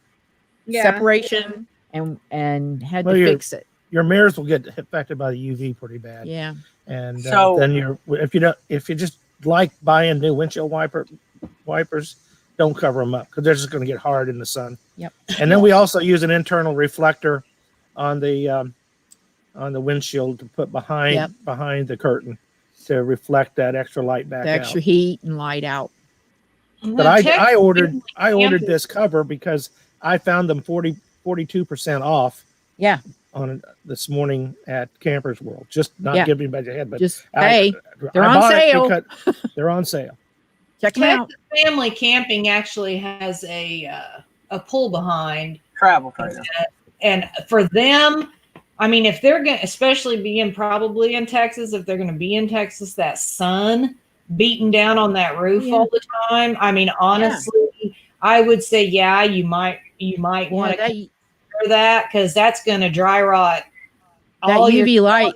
separation and had to fix it. Your mirrors will get affected by the UV pretty bad. Yeah. And So- then if you just like buying new windshield wipers, don't cover them up because they're just going to get hard in the sun. Yep. And then we also use an internal reflector on the windshield to put behind the curtain to reflect that extra light back The extra out. heat and light out. But I ordered this cover because I found them 42% off. Yeah. On this morning at Campers World. Just not Yeah. giving anybody a head, but Just, hey, they're I on bought it sale. because they're on sale. Check them out. Texas Family Camping actually has a pull behind, Travel trailer. and for them, I mean, if they're going to, especially being probably in Texas, if they're going to be in Texas, that sun beating down on that roof all the time. I mean, honestly, I would say, yeah, you might want to consider that, because that's going to dry rot all that UV light,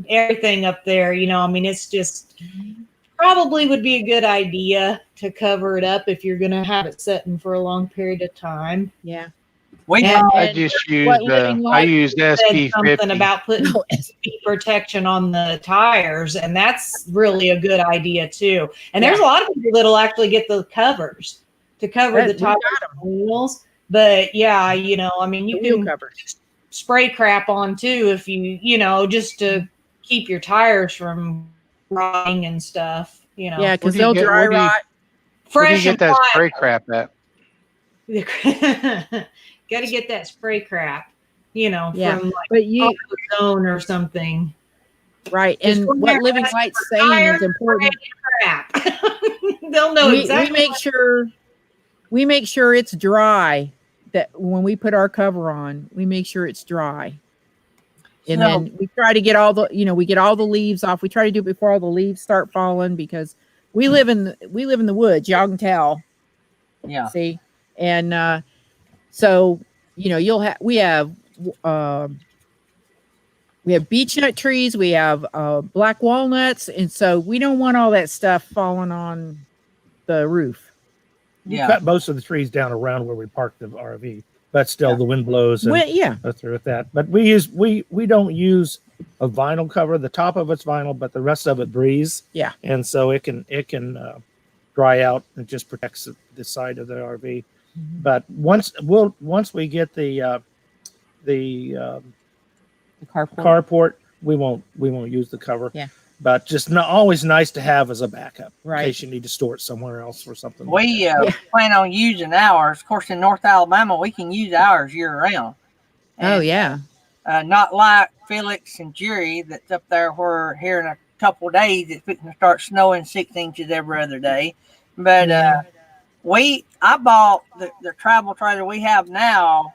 everything up there. You know, I mean, it's just probably would be a good idea to cover it up if you're going to have it sitting for a long period of time. Yeah. I just use said something SP50. about putting UV protection on the tires, and that's really a good idea too. And there's a lot of people that'll actually get the covers to cover the tires and wheels. But yeah, you know, I mean, you can spray crap on too if you know, just to keep your tires from rotting and stuff. You know, because they'll dry rot. Where do you get that spray crap at? Got to get that spray crap, you know, from like zone or something. Right. And what Living Light's saying is important. Crap. They'll know exactly. We make sure it's dry. That when we put our cover on, we make sure it's dry. And then we try to get all the, we get all the leaves off. We try to do it before all the leaves start falling, because we live in the woods. Y'all can tell. Yeah. See? And so, we have beech nut trees, we have black walnuts, and so we don't want all that stuff falling on the roof. We cut most of the trees down around where we parked the RV, but still the wind blows and go through with that. But we don't use a vinyl cover. The top of it's vinyl, but the rest of it breeze. Yeah. And so it can dry out. It just protects the side of the RV. Mm-hmm. But once we get the carport, we won't use the cover. Yeah. But just always nice to have as a backup, right, in case you need to store it somewhere else or something. We plan on using ours. Of course, in North Alabama, we can use ours year round. And, not like Felix and Jerry that's up there, where here in a couple of days it's going to start snowing 6 inches every other day. But I bought the travel trailer we have now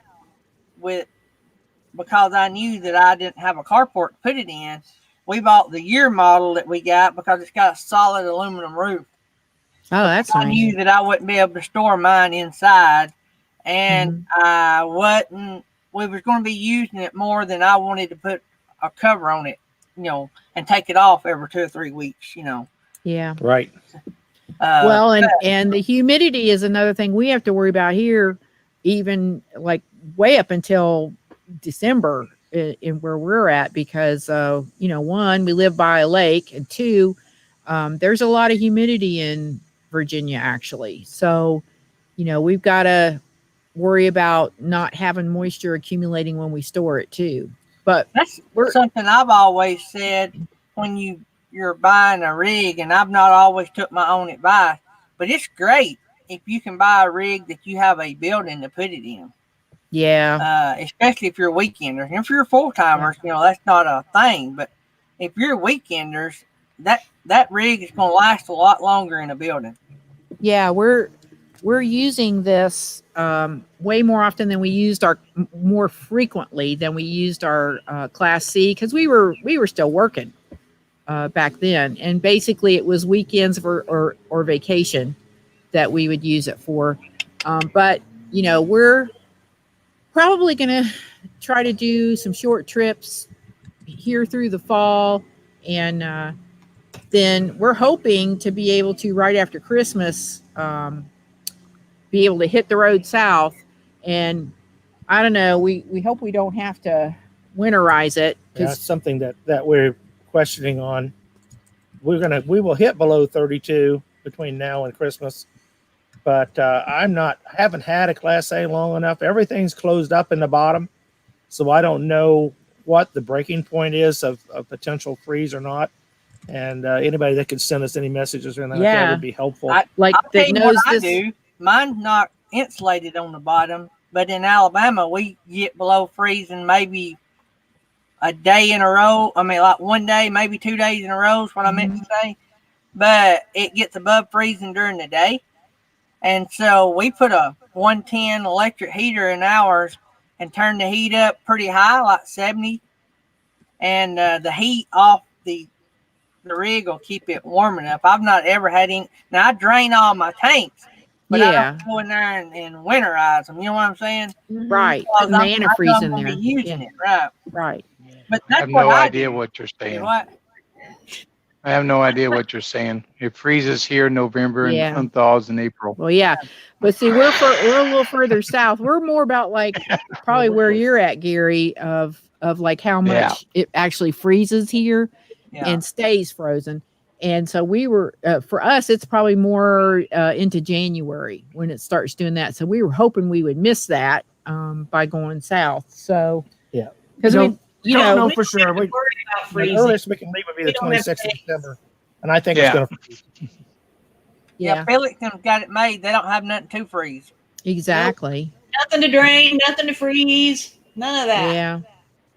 because I knew that I didn't have a carport to put it in. We bought the year model that we got because it's got a solid aluminum roof. Oh, that's nice. I knew that I wouldn't be able to store mine inside, and we was going to be using it more than I wanted to put a cover on it, and take it off every 2 or 3 weeks, Yeah. Right. And the humidity is another thing we have to worry about here, even like way up until December in where we're at, because one, we live by a lake, and two, there's a lot of humidity in Virginia actually. So, we've got to worry about not having moisture accumulating when we store it too. But that's something I've always said when you're buying a rig, and I've not always took my own advice, but it's great if you can buy a rig that you have a building to put it in. Yeah. Especially if you're weekenders. And if you're full-timers, that's not a thing. But if you're weekenders, that rig is going to last a lot longer in a building. Yeah, we're using this way more often than we used more frequently than we used our Class C, because we were still working back then. And basically it was weekends or vacation that we would use it for. But, we're probably going to try to do some short trips here through the fall. And then we're hoping to be able to, right after Christmas, be able to hit the road south. And I don't know, we hope we don't have to winterize it. That's something that we're questioning on. We will hit below 32 between now and Christmas. But I haven't had a Class A long enough. Everything's closed up in the bottom, so I don't know what the breaking point is of potential freeze or not. And anybody that could send us any messages or anything like that would be helpful. I'll tell you what I do. Mine's not insulated on the bottom, but in Alabama we get below freezing maybe a day in a row. I mean, like 1 day, maybe 2 days in a row is what I meant to say. But it gets above freezing during the day. And so we put a 110 electric heater in ours and turn the heat up pretty high, like 70. And the heat off the the rig will keep it warm enough. I've not ever had any. Now I drain all my tanks, but I Yeah. don't go in there and winterize them. You know what I'm saying? Right. Because Put I know antifreeze I'm in gonna there. be using Yeah. it, right? Right. But I that's have what no I idea do. what you're You saying. know what? I have no idea what you're saying. It freezes here in November and Yeah. unthaws in April. Well, yeah, but see, we're a little further south. We're more about like probably where you're at, Gary, of like how Yeah. much it actually freezes here Yeah. and stays frozen. And so we were for us, it's probably more into January when it starts doing that. So we were hoping we would miss that by going south. So Yeah. because we, you don't know, know for sure. Worry about The freezing. earliest we can leave would be the We don't have 26th of tanks. December. And I think Yeah. it's going to. yeah, Pelican got it made. They don't have nothing to freeze. exactly. Nothing to drain, nothing to freeze, none of that. Yeah.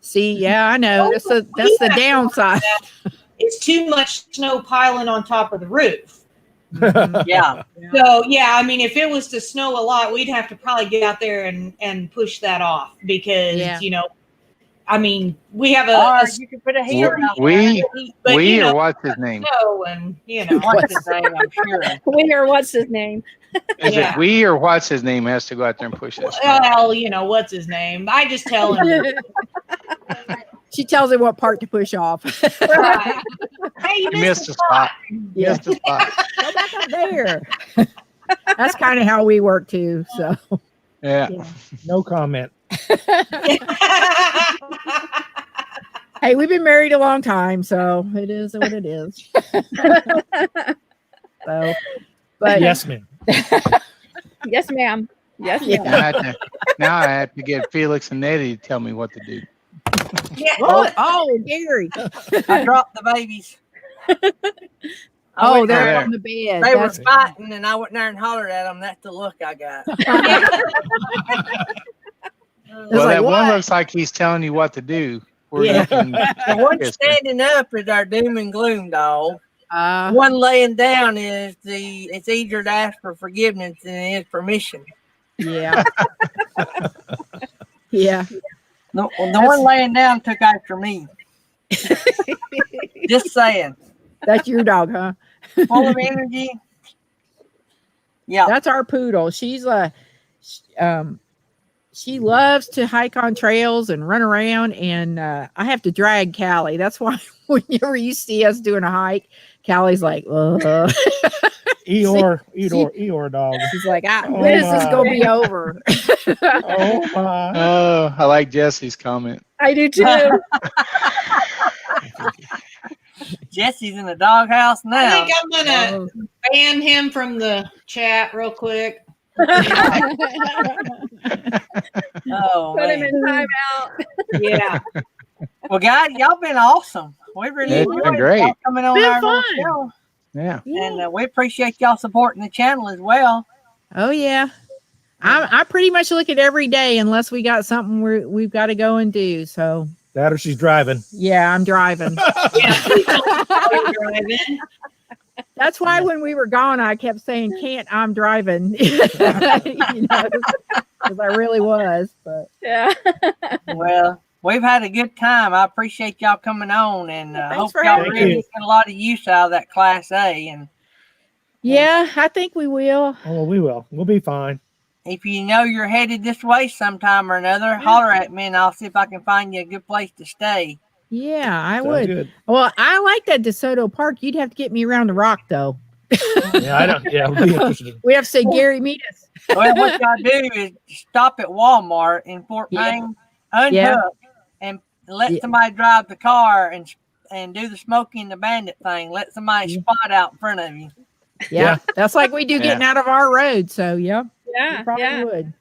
See, yeah, I know. That's the downside. It's too much snow piling on top of the roof. Yeah. So yeah, I mean, if it was to snow a lot, we'd have to probably get out there and push that off because Yeah. you know, I mean, we have Or a you can put a heater out We- there. but, we you know, or what's his name? snow and you know, What's his name? I'm sure. We or what's his name? Is Yeah. it we or what's his name has to go out there and push that snow? well, you know, what's his name? I just tell him. She tells him what part to push off. Right. Hey, you You missed the a spot. Yeah. Missed a spot. Go back up there. That's kind of how we work too. So Yeah. No comment. hey, we've been married a long time, so it is what it is. So, but Yes, ma'am. Yes, ma'am. Yes, Yeah. ma'am. Now I have to get Felix and Nettie to tell me what to do. oh, Gary. I dropped the babies. Oh, they're they're there. on the bed. They were That's- fighting, and I went there and hollered at them. That's the look I got. It's Well, like, that one what? looks like he's telling you what to do. Where Yeah. you can, The one Yes, standing up is our doom and gloom dog. Uh, One laying down is it's easier to ask for forgiveness than it is permission. yeah. Yeah. The one laying down took after me. Just saying. That's your dog, huh? Full of energy. Yeah. That's our poodle. She's she loves to hike on trails and run around, and I have to drag Callie. That's why whenever you see us doing a hike, Callie's like, Eeyore dog. she's like, Oh when is this my. gonna be over? Oh my. oh, I like Jesse's comment. I do too. Jesse's in the doghouse I now. think I'm gonna ban him from the chat real quick. Oh, Put him man. in timeout. Yeah. Well, guys, y'all been awesome. We really It's been enjoyed great. y'all coming on Been our little fun. show. Yeah. And we appreciate y'all supporting the channel as well. Oh yeah. I pretty much look at every day unless we got something we've got to go and do. So That or she's driving. yeah, I'm driving. Yeah, please don't start driving. That's why when we were gone, I kept saying, "Can't, I'm driving," because I really was. But Yeah. Well, we've had a good time. I appreciate y'all coming on, and Thanks hope for y'all having really me. get a lot of use out of that Class A. And yeah, I think we will. Oh, we will. We'll be fine. if you know you're headed this way sometime or another, holler at me, and I'll see if I can find you a good place to stay. Yeah, I Sounds would. good. Well, I like that DeSoto Park. You'd have to get me around the rock, though. Yeah, I don't. Yeah, we'll be interested. We have to say, Gary, meet us. Well, what y'all do is stop at Walmart in Fort Yeah. Payne, unhook, Yeah. and let Yeah. somebody drive the car and do the Smokey and the Bandit thing. Let somebody Yeah. spot out in front of you. Yeah, that's like we do getting out of our road. So, yeah, we Yeah. probably Yeah. would.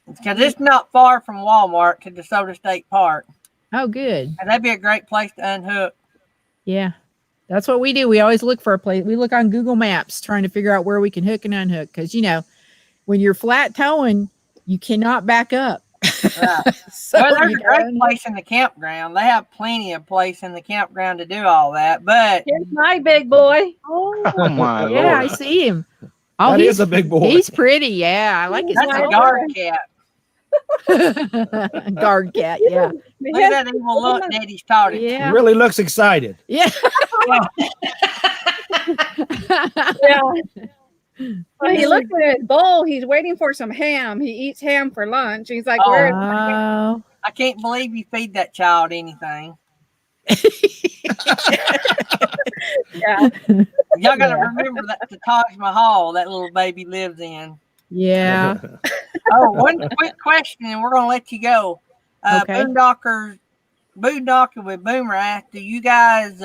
Because it's not far from Walmart to DeSoto State Park. Oh, good. And that'd be a great place to unhook. Yeah, that's what we do. We always look for a place. We look on Google Maps trying to figure out where we can hook and unhook. Because, when you're flat towing, you cannot back up. Right. So Well, there's you a great gotta- place in the campground. They have plenty of place in the campground to do all that. But Here's my big boy. Oh my yeah, I lord. see him. Oh, That is a big boy. He's pretty. Yeah, I like his that's a color. guard cat. Guard cat. Yeah. Look at that evil look Daddy's taught it. Yeah. Really looks excited. Yeah. Yeah. Well, he looks at his bowl. He's waiting for some ham. He eats ham for lunch. He's like, "Where?" Oh. I can't believe you feed that child anything. Yeah. Y'all got to remember that the Taj Mahal that little baby lives in. Yeah. Oh, one quick question, and we're gonna let you go. Okay. Boondocking with Boomerang. Do you guys do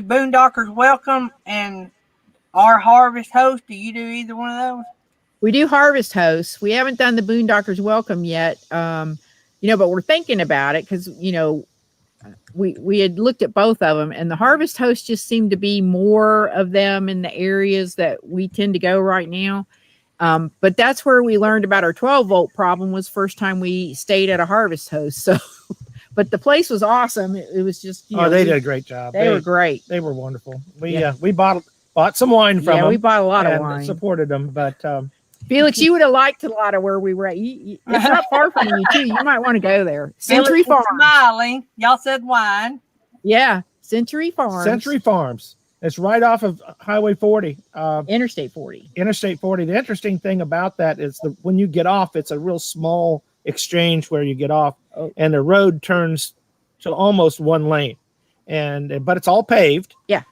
Boondockers Welcome and our Harvest Host? Do you do either one of those? We do Harvest Hosts. We haven't done the Boondockers Welcome yet. But we're thinking about it because, we had looked at both of them, and the Harvest Hosts just seem to be more of them in the areas that we tend to go right now. But that's where we learned about our 12-volt problem was first time we stayed at a Harvest Host. So, but the place was awesome. It was just, They did a great job. They were great. They were wonderful. We bought some wine from them. We bought a lot of and wine. Supported them, but Felix, you would have liked a lot of where we were at. It's not far from you too. You might want to go there. Century Farms. Smiling. Y'all said wine. Yeah, Century Farms. Century Farms. It's right off of Highway 40. Interstate 40. Interstate 40. The interesting thing about that is when you get off, it's a real small exchange where you get off, and the road turns to almost one lane, but it's all paved. Yeah.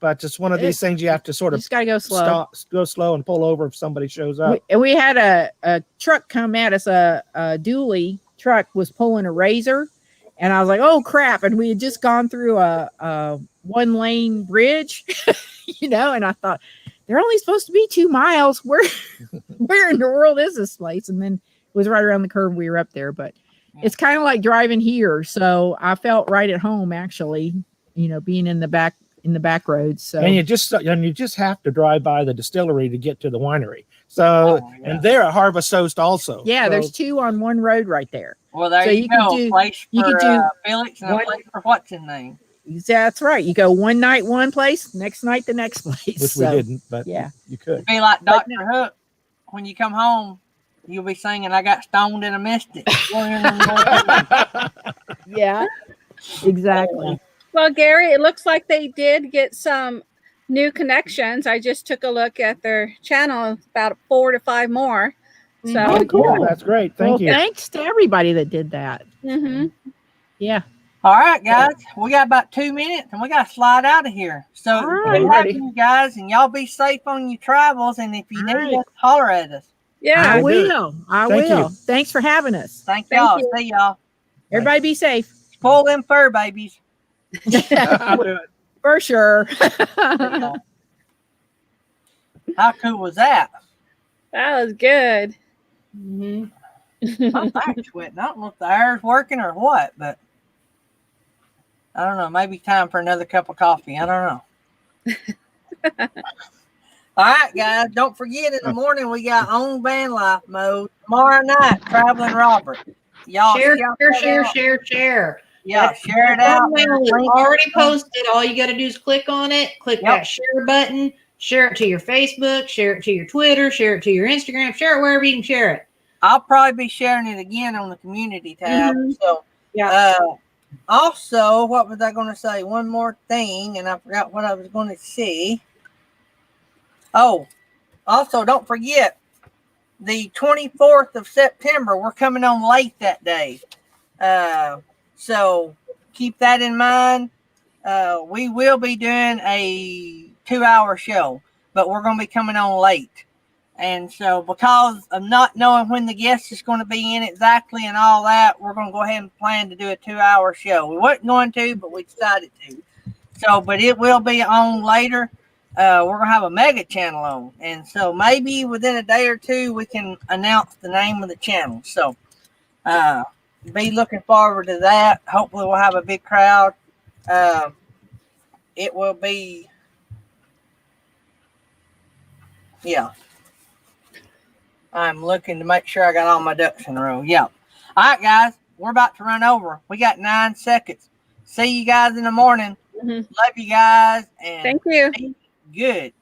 But it's one of these things you have to sort of just gotta go slow. Go slow and pull over if somebody shows up. We had a truck come at us. A dually truck was pulling a razor, and I was like, "Oh crap!" And we had just gone through a one lane bridge, and I thought they're only supposed to be 2 miles. Where in the world is this place? And then it was right around the curve. We were up there, but it's kind of like driving here. So I felt right at home actually. Being in the back roads. So and you just have to drive by the distillery to get to the winery. So and they're a Harvest Host also. Yeah, so, there's 2 on one road right there. Well, there you go. A place for Felix and a place for what's his name. That's right. You go one night one place, next night the next place. Which we didn't, but yeah, you could. It'd be like Dr. Hook. When you come home, you'll be singing, "I got stoned and I missed it." Yeah, exactly. Well, Gary, it looks like they did get some new connections. I just took a look at their channel, about 4 to 5 more. So cool. Yeah, that's great. Thank you. Thanks to everybody that did that. Mm-hmm. Yeah. All right, guys. We got about 2 minutes, and we got to slide out of here. So, All right. good luck to you guys, and y'all be safe on your travels. And if you need us, holler at us. Yeah, I will. Thank you. Thanks for having us. Thank y'all. See y'all. Everybody be safe. Spoil them fur babies. I'll do it. For sure. How cool was that? that was good. Mm-hmm. My back's sweating. I don't know if the air's working or what, but I don't know. Maybe time for another cup of coffee. I don't know. All right, guys. Don't forget, in the morning we got on van life mode. Tomorrow night, Traveling Robert. Y'all Share. Yeah, share it out. It's already posted. All you got to do is click on it. Click that share button. Share it to your Facebook. Share it to your Twitter. Share it to your Instagram. Share it wherever you can share it. I'll probably be sharing it again on the community tab. Mhm. So, Yeah. Also, what was I going to say? One more thing, and I forgot what I was going to say. Oh, also, don't forget the 24th of September. We're coming on late that day. So keep that in mind. We will be doing a 2-hour show, but we're going to be coming on late. And so because of not knowing when the guest is going to be in exactly and all that, we're going to go ahead and plan to do a 2-hour show. We weren't going to, but we decided to. So, but it will be on later. We're going to have a mega channel on. And so maybe within a day or two, we can announce the name of the channel. So, be looking forward to that. Hopefully we'll have a big crowd. It will be, yeah. I'm looking to make sure I got all my ducks in a row. Yeah. All right, guys. We're about to run over. We got 9 seconds. See you guys in the morning. Mm-hmm. Love you guys. And Thank you. be good.